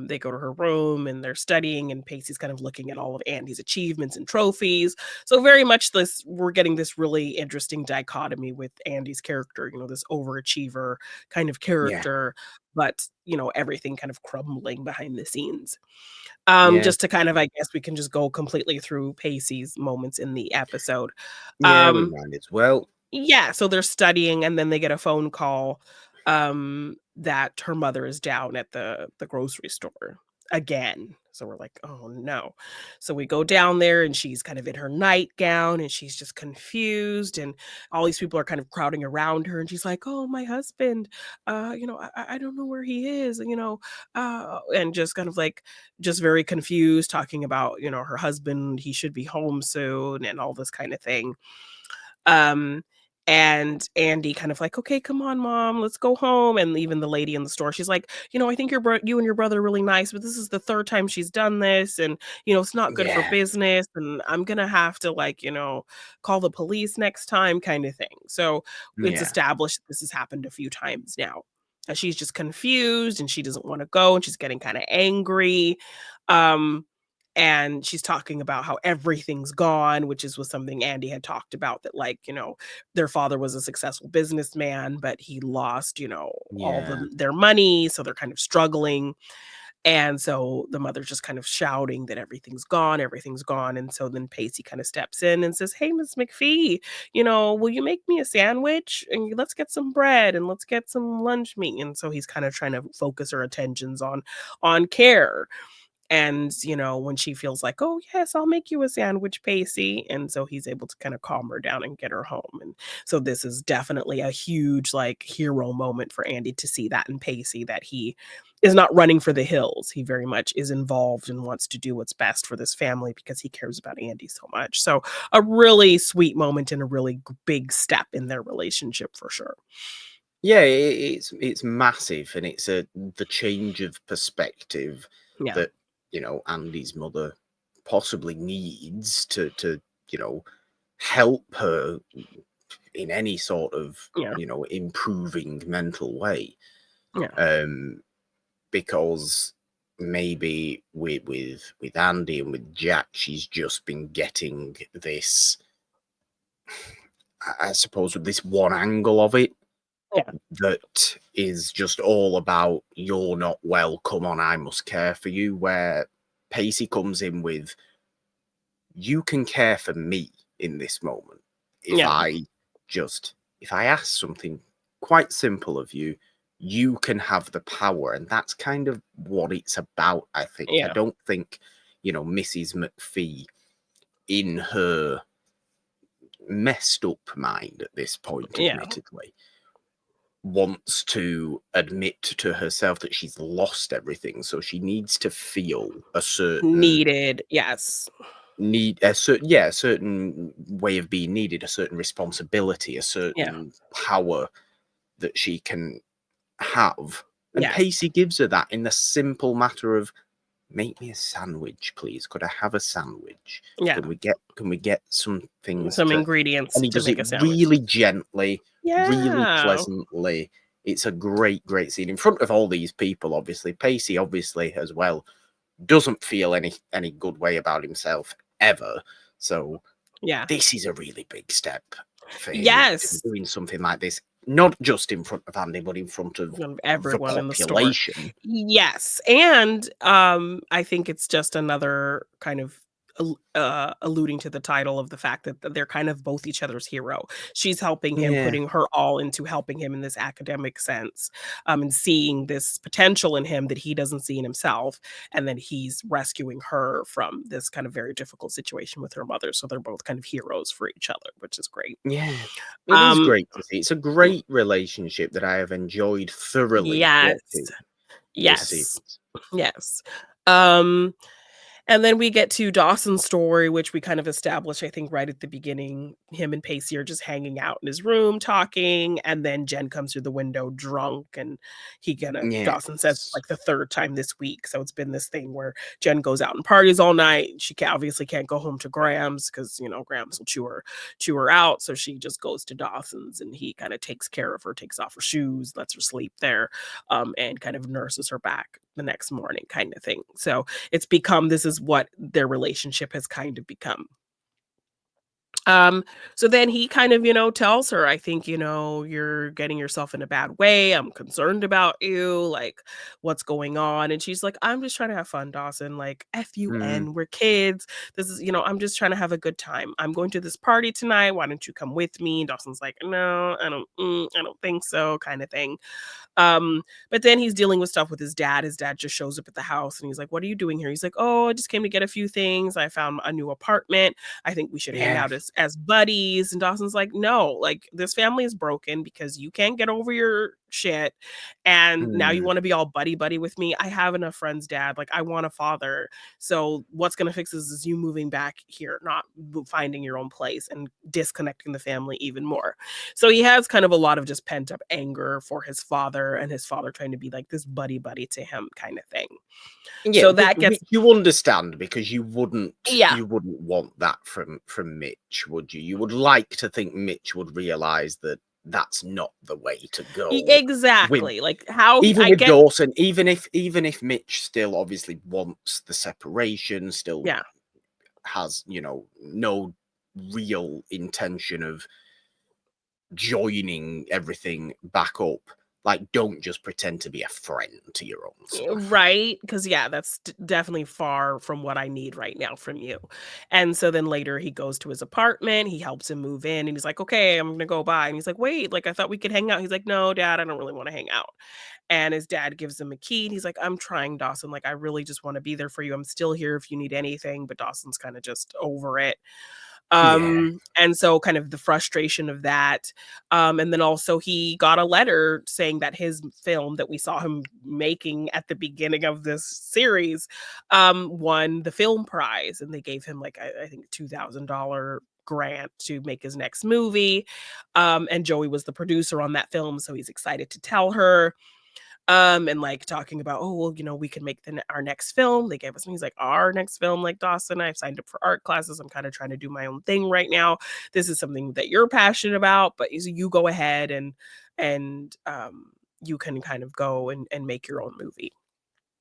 they go to her room, and they're studying, and Pacey's kind of looking at all of Andie's achievements and trophies. So very much this we're getting this really interesting dichotomy with Andie's character, this overachiever kind of Yeah. character, but, everything kind of crumbling behind the scenes. Yeah. Just to kind of I guess we can just go completely through Pacey's moments in the episode. Yeah, we Um might as well. yeah, so they're studying, and then they get a phone call, that her mother is down at the grocery store again. So we're like, "Oh, no." So we go down there, and she's kind of in her nightgown, and she's just confused, and all these people are kind of crowding around her, and she's like, "Oh, my husband, I don't know where he is," and just kind of, like, just very confused, talking about, her husband, he should be home soon, and all this kinda thing. Um, and Andie kind of like, "Okay, come on, mom, let's go home." And even the lady in the store, she's like, "I think you and your brother are really nice, but this is the 3rd time she's done this, and, it's not good for Yeah. business, and I'm gonna have to, like, call the police next time," kinda thing. So, it's Yeah. established that this has happened a few times now. She's just confused, and she doesn't wanna go, and she's getting kinda angry. Um and she's talking about how everything's gone, which was something Andie had talked about, that, like, their father was a successful businessman, but he lost, all Yeah. their money, so they're kind of struggling. And so the mother's just kind of shouting that everything's gone. And so then Pacey kind of steps in and says, "Hey, Miss McPhee, will you make me a sandwich? And let's get some bread, and let's get some lunch meat." And so he's kind of trying to focus her attentions on care. And, when she feels like, "Oh, yes, I'll make you a sandwich, Pacey." And so he's able to kinda calm her down and get her home. And so this is definitely a huge, like, hero moment for Andie to see that in Pacey, that he is not running for the hills. He very much is involved and wants to do what's best for this family because he cares about Andie so much. So a really sweet moment and a really big step in their relationship for sure. Yeah, it's massive, and it's the change of perspective Yeah. that Andie's mother possibly needs to help her in any sort of Yeah. improving mental way. Yeah. Um, because maybe with Andie and with Jack, she's just been getting this, I suppose, with this one angle of it Yeah. that is just all about you're not well, come on, I must care for you. Where Pacey comes in with you can care for me in this moment. If Yeah. I if I ask something quite simple of you, you can have the power. And that's kind of what it's about, I think. I Yeah. don't think, Mrs. McPhee in her messed up mind at this point, Yeah. admittedly, wants to admit to herself that she's lost everything. So she needs to feel a certain Needed. Yes. a certain way of being needed, a certain responsibility, a Yeah. certain power that she can have. And Yes. Pacey gives her that in the simple matter of make me a sandwich, please. Could I have a sandwich? Yeah. Can we get some things Some to ingredients and he to does it make a sandwich. really gently, really Yeah. pleasantly. It's a great, great scene in front of all these people, obviously. Pacey, obviously, as well, doesn't feel any good way about himself ever. So Yeah. this is a really big step for him to be Yes. doing something like this not just in front of Andie, but in front of the everyone in the store. population. Yes, and I think it's just another kind of alluding to the title of the fact that they're kind of both each other's hero. She's helping him, Yeah. putting her all into helping him in this academic sense, and seeing this potential in him that he doesn't see in himself, and then he's rescuing her from this kind of very difficult situation with her mother. So they're both kind of heroes for each other, which is great. Yeah. It is Um, great to see. It's a great relationship that I have enjoyed thoroughly yes, watching this yes, series. yes. Um, And then we get to Dawson's story, which we kind of establish, I think, right at the beginning. Him and Pacey are just hanging out in his room talking, and then Jen comes through the window drunk, and Dawson says it's Yes. like the third time this week. So it's been this thing where Jen goes out and parties all night. She obviously can't go home to Graham's because Graham's will chew her out. So she just goes to Dawson's, and he kind of takes care of her, takes off her shoes, lets her sleep there, and kind of nurses her back the next morning, kind of thing. So this is what their relationship has kind of become. So then he kind of, tells her, I think, you're getting yourself in a bad way. I'm concerned about you. Like, what's going on? And she's like, I'm just trying to have fun, Dawson. Like, Mm. FUN, we're kids. This is, I'm just trying to have a good time. I'm going to this party tonight. Why don't you come with me? And Dawson's like, no, I don't think so, kind of thing. But then he's dealing with stuff with his dad. His dad just shows up at the house and he's like, what are you doing here? He's like, oh, I just came to get a few things. I found a new apartment. I think we should hang Yeah. out as buddies. And Dawson's like, no, like this family is broken because you can't get over your shit. And now you Mm. want to be all buddy buddy with me. I have enough friends, Dad. Like I want a father. So what's going to fix this is you moving back here, not finding your own place and disconnecting the family even more. So he has kind of a lot of just pent up anger for his father and his father trying to be like this buddy buddy to him kind of thing. Yeah, So that gets, which you understand because you wouldn't yeah, want that from Mitch, would you? You would like to think Mitch would realize that that's not the way to go. With exactly. Like how even I with get, Dawson, even if Mitch still obviously wants the separation, still yeah, has, no real intention of joining everything back up. Like, don't just pretend to be a friend to your own son. right. Because, yeah, that's definitely far from what I need right now from you. And so then later he goes to his apartment. He helps him move in and he's like, okay, I'm going to go by. And he's like, wait, like I thought we could hang out. He's like, no, Dad, I don't really want to hang out. And his dad gives him a key and he's like, I'm trying, Dawson. Like, I really just want to be there for you. I'm still here if you need anything. But Dawson's kind of just over it. Yeah. And so kind of the frustration of that. And then also he got a letter saying that his film that we saw him making at the beginning of this series won the film prize. And they gave him like, I think $2,000 grant to make his next movie. And Joey was the producer on that film. So he's excited to tell her. And like talking about, oh well, we can make our next film. They gave us, and he's like, our next film, like Dawson, I've signed up for art classes. I'm kind of trying to do my own thing right now. This is something that you're passionate about, but you go ahead and you can kind of go and make your own movie.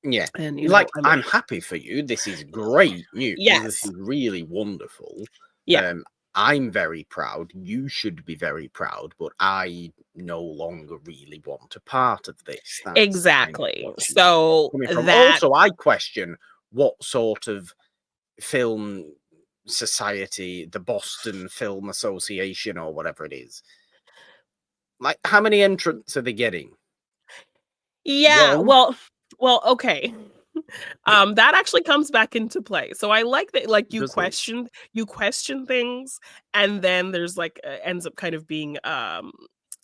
Yeah. And Like, I'm I'm happy for you. This is great news. This yes, is really wonderful. yeah, I'm very proud. You should be very proud, but I no longer really want a part of this. That's kind of exactly. what she's So coming from. that Also, I question what sort of film society, the Boston Film Association or whatever it is. Like, how many entrants are they getting? yeah, One? okay. That actually comes back into play. So I like that, like Does it? you question things, and then there's like ends up kind of being a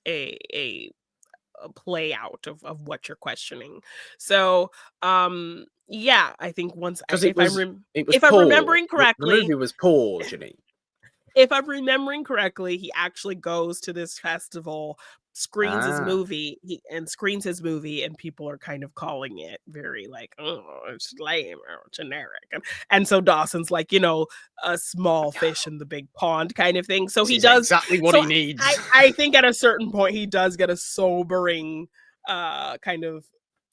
a, a play out of what you're questioning. So yeah, I think once I, Because it was if I'm poor. remembering The correctly, movie was poor, Jeannine. if I'm remembering correctly, he actually goes to this festival, Ah. screens his movie, and people are kind of calling it very like, oh, it's lame or generic. And so Dawson's like, a small fish in the big pond kind of thing. So This he is does. exactly what So he needs. I think at a certain point he does get a sobering kind of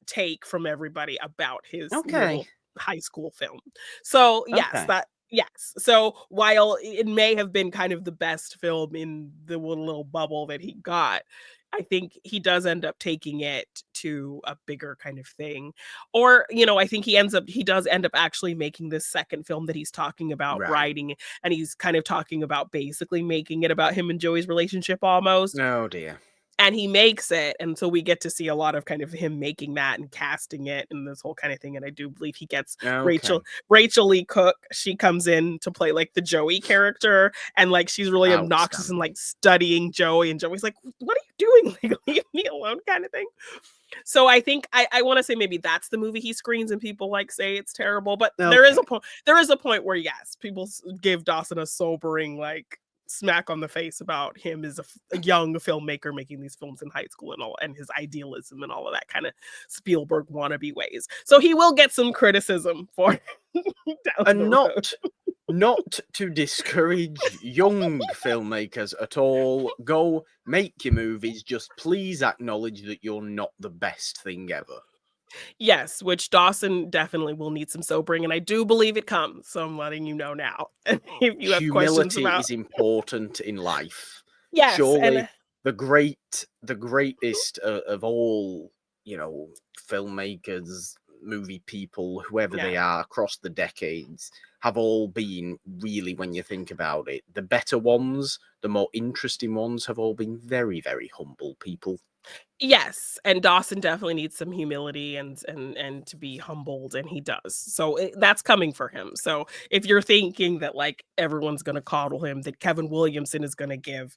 take from everybody about his Okay. little high school film. So yes, Okay. Yes. So while it may have been kind of the best film in the little bubble that he got, I think he does end up taking it to a bigger kind of thing. Or, I think he does end up actually making this second film that he's talking about Right. writing, and he's kind of talking about basically making it about him and Joey's relationship almost. Oh dear. And he makes it, and so we get to see a lot of kind of him making that and casting it and this whole kind of thing, and I do believe he gets Okay. Rachel Lee Cook. She comes in to play, like, the Joey character, and, like, she's really obnoxious and, Outstanding. like, studying Joey, and Joey's like, "What are you doing? Like, leave me alone," kinda thing. So I think I wanna say maybe that's the movie he screens and people, like, say it's terrible, but Okay. there is a point where, yes, people give Dawson a sobering, like, smack on the face about him as a young filmmaker making these films in high school and all, and his idealism and all of that kind of Spielberg wannabe ways. So he will get some criticism for down the And road. not to discourage young filmmakers at all. Go make your movies. Just please acknowledge that you're not the best thing ever. Yes, which Dawson definitely will need some sobering, and I do believe it comes. So I'm letting you know now. And if you have questions Humility about, is important in life. yes, and Surely the greatest of all, filmmakers, movie people, whoever yeah. they are across the decades, have all been really, when you think about it, the better ones, the more interesting ones, have all been very, very humble people. Yes, and Dawson definitely needs some humility and to be humbled, and he does. So that's coming for him. So if you're thinking that, like, everyone's gonna coddle him, that Kevin Williamson is gonna give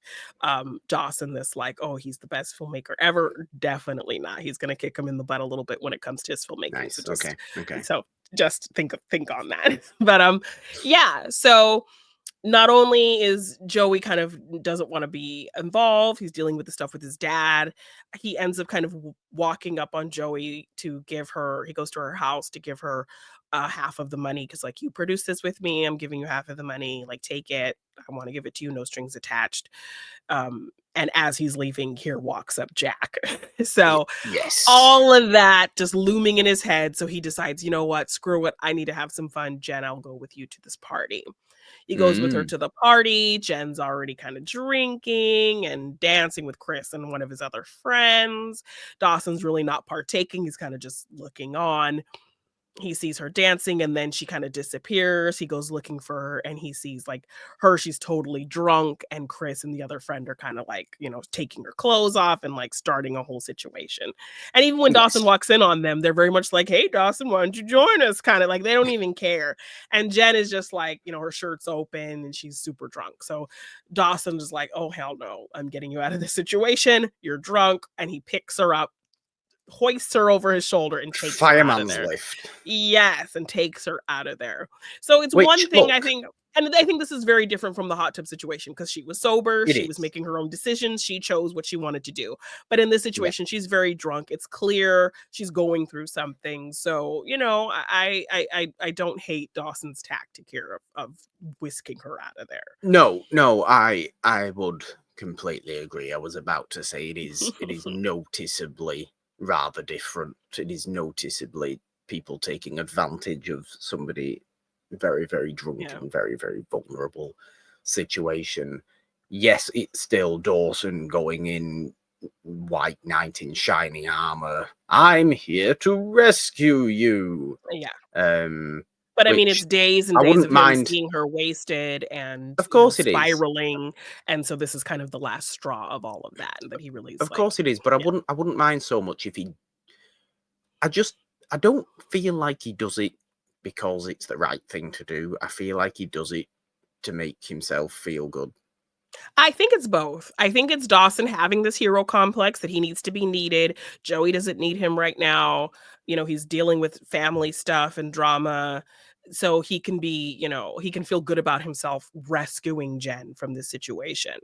Dawson this, like, oh, he's the best filmmaker ever, definitely not. He's gonna kick him in the butt a little bit when it comes to his filmmaking. Nice. Okay. Okay. So just think on that. But yeah. So not only is Joey kind of doesn't want to be involved, he's dealing with the stuff with his dad. He ends up kind of walking up on Joey to give her, he goes to her house to give her half of the money because, like, you produced this with me. I'm giving you half of the money. Like, take it. I want to give it to you. No strings attached. And as he's leaving, here walks up Jack. So Yes. all of that just looming in his head. So he decides, you know what? Screw it. I need to have some fun. Jen, I'll go with you to this party. He goes with her Mm. to the party. Jen's already kind of drinking and dancing with Chris and one of his other friends. Dawson's really not partaking. He's kind of just looking on. He sees her dancing and then she kind of disappears. He goes looking for her and he sees, like, her, she's totally drunk, and Chris and the other friend are kind of like, taking her clothes off and, like, starting a whole situation. And even when Dawson Yes. walks in on them, they're very much like, "Hey Dawson, why don't you join us?" Kind of like they don't even care. And Jen is just like, her shirt's open and she's super drunk. So Dawson is like, "Oh hell no, I'm getting you out of this situation. You're drunk." And he picks her up, hoists her over his shoulder, and takes her out of Fireman's there. lift. Yes, and takes her out of there. So it's Which, one thing I look, think, and I think this is very different from the hot tub situation because she was sober, it she was is. making her own decisions, she chose what she wanted to do. But in this Yeah. situation, she's very drunk. It's clear she's going through something. So, I don't hate Dawson's tactic here of whisking her out of there. No, I would completely agree. I was about to say it is noticeably rather different. It is noticeably people taking advantage of somebody very, very drunk Yeah. and very, very vulnerable situation. Yes, it's still Dawson going in white knight in shining armor. I'm here to rescue you. Yeah. Um, But I mean, which it's days and I days wouldn't of him mind. seeing her wasted and, Of course it is. spiraling, and so this is kind of the last straw of all of that, and that he really is Of like, course it is, but I yeah. wouldn't mind so much if he. I just I don't feel like he does it because it's the right thing to do. I feel like he does it to make himself feel good. I think it's both. I think it's Dawson having this hero complex that he needs to be needed. Joey doesn't need him right now. He's dealing with family stuff and drama. So he can be, he can feel good about himself rescuing Jen from this situation.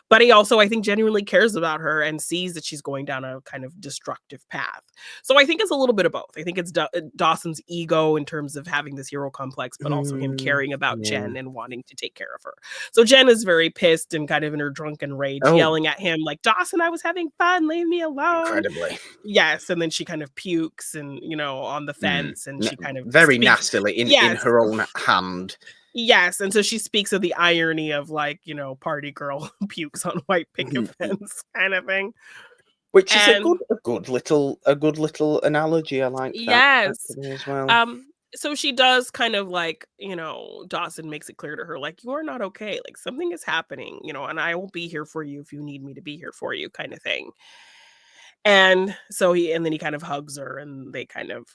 But he also, I think, genuinely cares about her and sees that she's going down a kind of destructive path. So I think it's a little bit of both. I think it's Dawson's ego in terms of having this hero complex, but also him caring about Yeah. Jen and wanting to take care of her. So Jen is very pissed and kind of in her drunken rage, Oh, yelling at him like, "Dawson, I was having fun, leave me alone." incredibly. Yes, and then she kind of pukes and, on the Mm. fence, and she kind of Very speaks. nastily in Yes. her own hand. Yes, and so she speaks of the irony of, like, party girl pukes on white picket fence kind of thing. Which is And a good little analogy. I liked that yes. actually as well. So she does kind of like, Dawson makes it clear to her, like, you're not okay. Like something is happening, and I will be here for you if you need me to be here for you, kind of thing. And then he kind of hugs her and they kind of,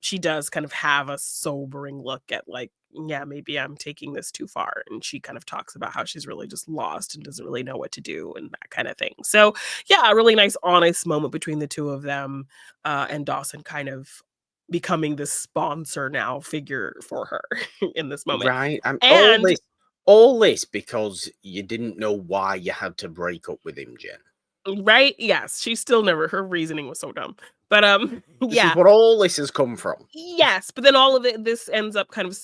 she does kind of have a sobering look at like, yeah, maybe I'm taking this too far. And she kind of talks about how she's really just lost and doesn't really know what to do and that kind of thing. So, yeah, a really nice, honest moment between the two of them, and Dawson kind of becoming this sponsor now figure for her in this moment. Right. And All this because you didn't know why you had to break up with him, Jen. right, yes, she still never, her reasoning was so dumb. But This is yeah, what all this has come from. yes, but then all of this ends up kind of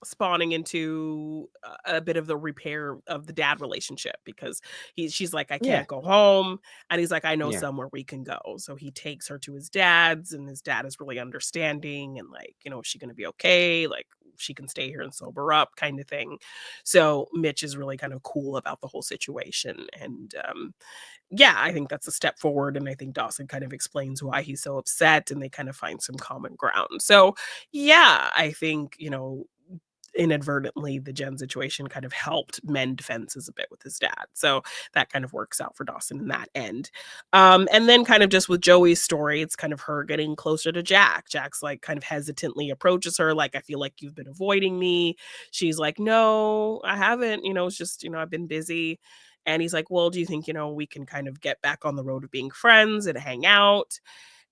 spawning into a bit of the repair of the dad relationship because she's like, I Yeah. can't go home, and he's like, I know Yeah. somewhere we can go. So he takes her to his dad's, and his dad is really understanding and like, is she going to be okay? Like she can stay here and sober up, kind of thing. So Mitch is really kind of cool about the whole situation, and yeah, I think that's a step forward. And I think Dawson kind of explains why he's so upset and they kind of find some common ground. So, yeah, I think, inadvertently the Jen situation kind of helped mend fences a bit with his dad. So that kind of works out for Dawson in that end. And then kind of just with Joey's story, it's kind of her getting closer to Jack. Jack's like kind of hesitantly approaches her, like, I feel like you've been avoiding me. She's like, no, I haven't, it's just, I've been busy. And he's like, well, do you think, we can kind of get back on the road of being friends and hang out?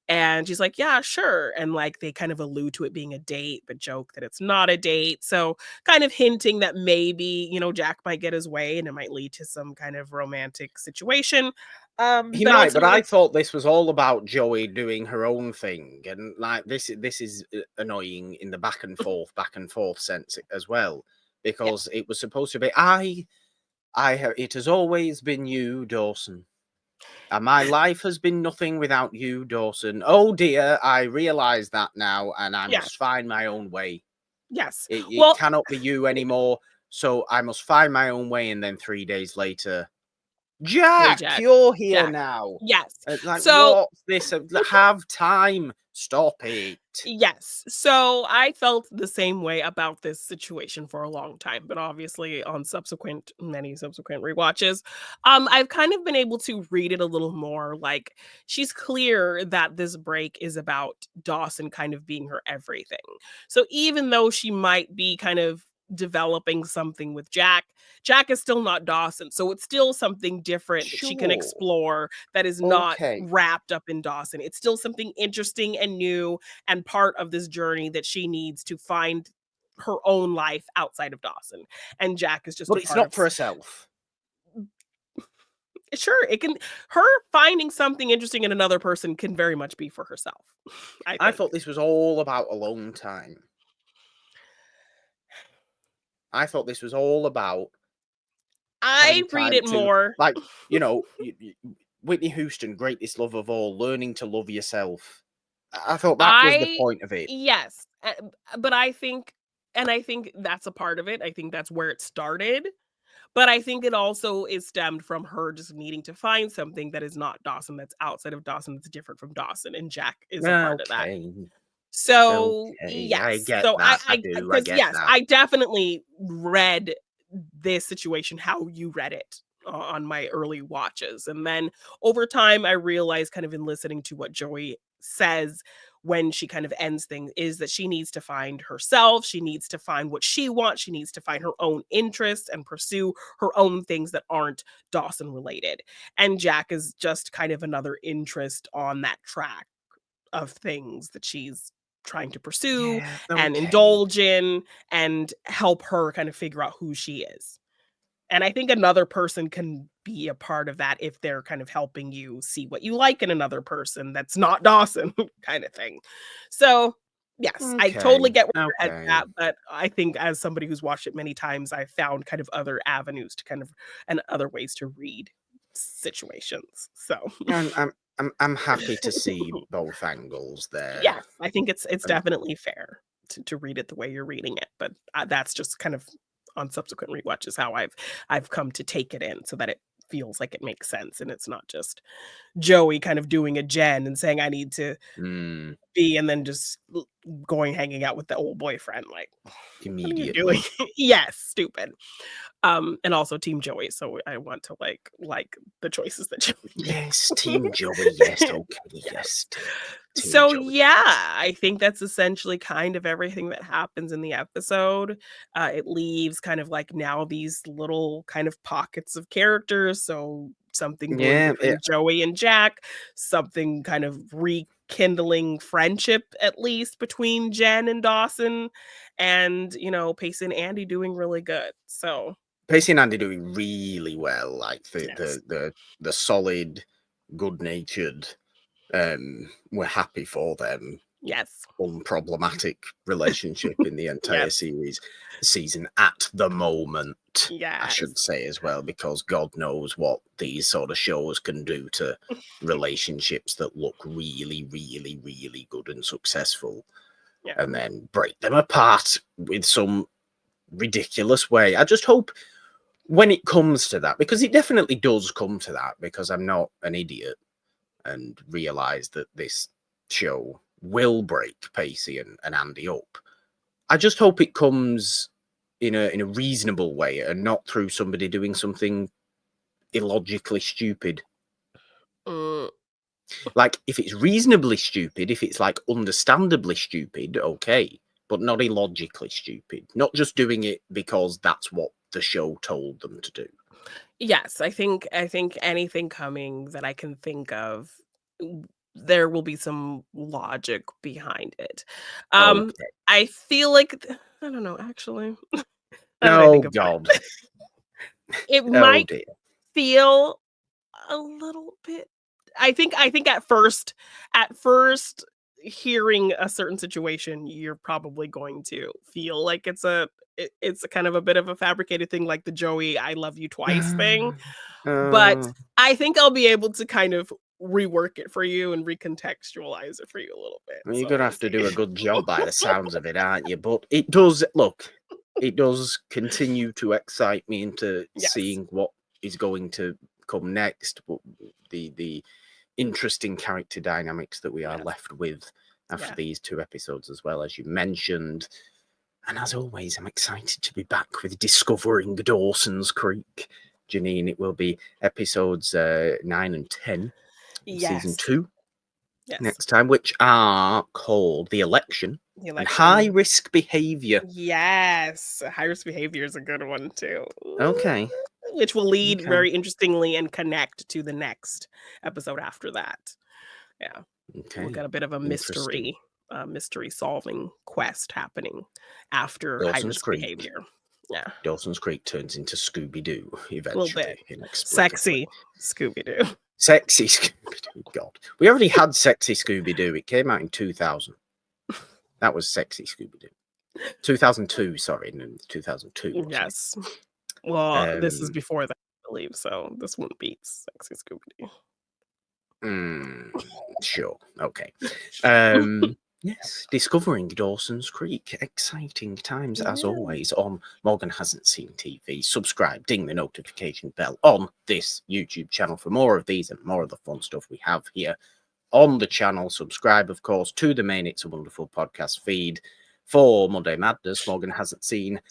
And she's like, yeah, sure. And like they kind of allude to it being a date, but joke that it's not a date. So kind of hinting that maybe, Jack might get his way and it might lead to some kind of romantic situation. He But might, but I ultimately, thought this was all about Joey doing her own thing, and like this is annoying in the back and forth sense as well, yeah, because it was supposed to be it has always been you, Dawson, and my life has been nothing without you, Dawson. Oh dear, I realise that now, and I yeah, must find my own way. yes. It Well, cannot be you anymore, so I must find my own way. And then 3 days later, hey, Jack, Jack, you're here Jack. now. Yes. Like, So what's this? Have time. Stop it. yes. So I felt the same way about this situation for a long time, but obviously on many subsequent rewatches, I've kind of been able to read it a little more. Like she's clear that this break is about Dawson kind of being her everything. So even though she might be kind of developing something with Jack, Jack is still not Dawson. So it's still something different that she can Sure. explore that is not Okay. wrapped up in Dawson. It's still something interesting and new and part of this journey that she needs to find her own life outside of Dawson. And Jack is just But a it's part not of for herself. sure, it can her finding something interesting in another person can very much be for herself, I I think. thought this was all about alone time. I thought this was all about I having read time it to, more. like, Whitney Houston, greatest love of all, learning to love yourself. I thought that was the I point of it. yes, but I think that's a part of it. I think that's where it started. But I think it also is stemmed from her just needing to find something that is not Dawson, that's outside of Dawson, that's different from Dawson, and Jack is a part of that. Okay. So, Okay. I yes. get So that. I I do. I because get yes, that. I definitely read this situation how you read it on my early watches. And then over time, I realized kind of in listening to what Joey says when she kind of ends things is that she needs to find herself. She needs to find what she wants. She needs to find her own interests and pursue her own things that aren't Dawson related. And Jack is just kind of another interest on that track of things that she's trying to pursue Yeah. and Okay. indulge in and help her kind of figure out who she is. And I think another person can be a part of that if they're kind of helping you see what you like in another person that's not Dawson kind of thing. So, yes, I totally Okay. get where your head's Okay. at, but I think as somebody who's watched it many times, I found kind of other avenues to kind of and other ways to read situations. So, I'm happy to see both angles there. yes, I think it's And definitely fair. to read it the way you're reading it. But that's just kind of on subsequent rewatches how I've come to take it in so that it feels like it makes sense and it's not just Joey kind of doing a Jen and saying I need to Mm, be and then just going hanging out with the old boyfriend. Like, what are you doing? immediately. Yes, stupid. And also Team Joey, so I want to like the choices that Joey Yes, Team makes. Joey. Yes, okay. Yes. Yes, Team So Joey. yeah, I think that's essentially kind of everything that happens in the episode. It leaves kind of like now these little kind of pockets of characters. So something brewing Yeah, between Joey and Jack, something kind of rekindling friendship at least between Jen and Dawson, and Pacey and Andie doing really good. So Pacey and Andie doing really well. Like yes, the solid, good-natured. We're happy for them. yes, Unproblematic relationship in the entire yes, season at the moment, I yes, should say as well, because God knows what these sort of shows can do to relationships that look really, really, really good and successful, yeah. and then break them apart with some ridiculous way. I just hope when it comes to that, because it definitely does come to that, because I'm not an idiot and realize that this show will break Pacey and Andie up. I just hope it comes in a reasonable way and not through somebody doing something illogically stupid. Mm, Like, if it's reasonably stupid, if it's like understandably stupid, okay, but not illogically stupid. Not just doing it because that's what the show told them to do. yes, I think anything coming that I can think of, there will be some logic behind it. Um, Okay. I feel like I don't know, actually, now that I Oh think about God. it, it Oh might dear. feel a little bit. I think at first hearing a certain situation, you're probably going to feel like it's a kind of a bit of a fabricated thing, like the Joey "I love you twice" thing. But Uh, I think I'll be able to kind of rework it for you and recontextualize it for you a little bit. well, you're So gonna we'll have to do see. a good job by the sounds of it, aren't you? But it does look, it does continue to excite me into Yes. seeing what is going to come next. But the interesting character dynamics that we are Yes. left with after Yeah. these two episodes, as well as you mentioned. And as always, I'm excited to be back with Discovering Dawson's Creek. Jeannine, it will be episodes 9 and 10 of season Yes. 2 Yes. next time, which are called The Election The and High election. Risk Behavior. Yes. High risk behavior is a good one too. Okay. Which will lead Okay. very interestingly and connect to the next episode after that. Yeah. We'll Okay. get a bit of a Interesting. mystery solving quest happening after high Dawson's risk Creek. behavior. Yeah. Dawson's Creek turns into Scooby Doo A little bit. eventually, inexplicably. Sexy Scooby-Doo. Sexy Scooby Doo. God. We already had Sexy Scooby Doo. It came out in 2000. That was Sexy Scooby Doo. 2002, sorry, no, 2002, wasn't it? Yes. Well, this is Um, before that, I believe, so this one beats Sexy Scooby-Doo. sure. Okay. Yes, Discovering Dawson's Creek. Exciting times as Yeah. always on Morgan Hasn't Seen TV. Subscribe, ding the notification bell on this YouTube channel for more of these and more of the fun stuff we have here on the channel. Subscribe, of course, to the main It's a Wonderful podcast feed for Monday Madness. Morgan Hasn't Seen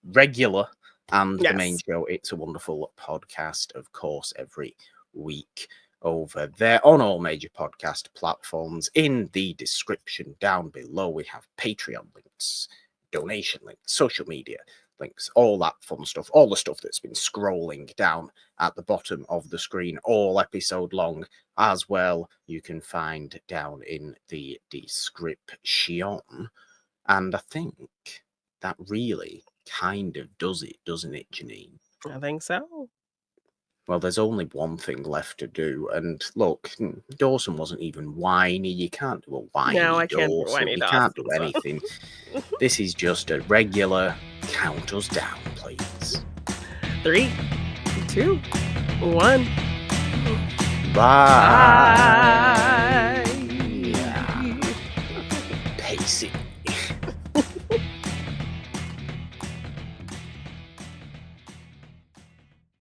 regular and the main Yes. show It's a Wonderful podcast, of course, every week over there on all major podcast platforms. In the description down below, we have Patreon links, donation links, social media links, all that fun stuff, all the stuff that's been scrolling down at the bottom of the screen, all episode long as well. You can find down in the description. And I think that really kind of does it, doesn't it, Jeannine? I think so. Well, there's only one thing left to do. And look, Dawson wasn't even whiny. You can't do a No, whiny I can't do Dawson. Whiny You can't Dawson, do so anything. This is just a regular count us down, please. 3, 2, 1. Bye. Bye. Pacey.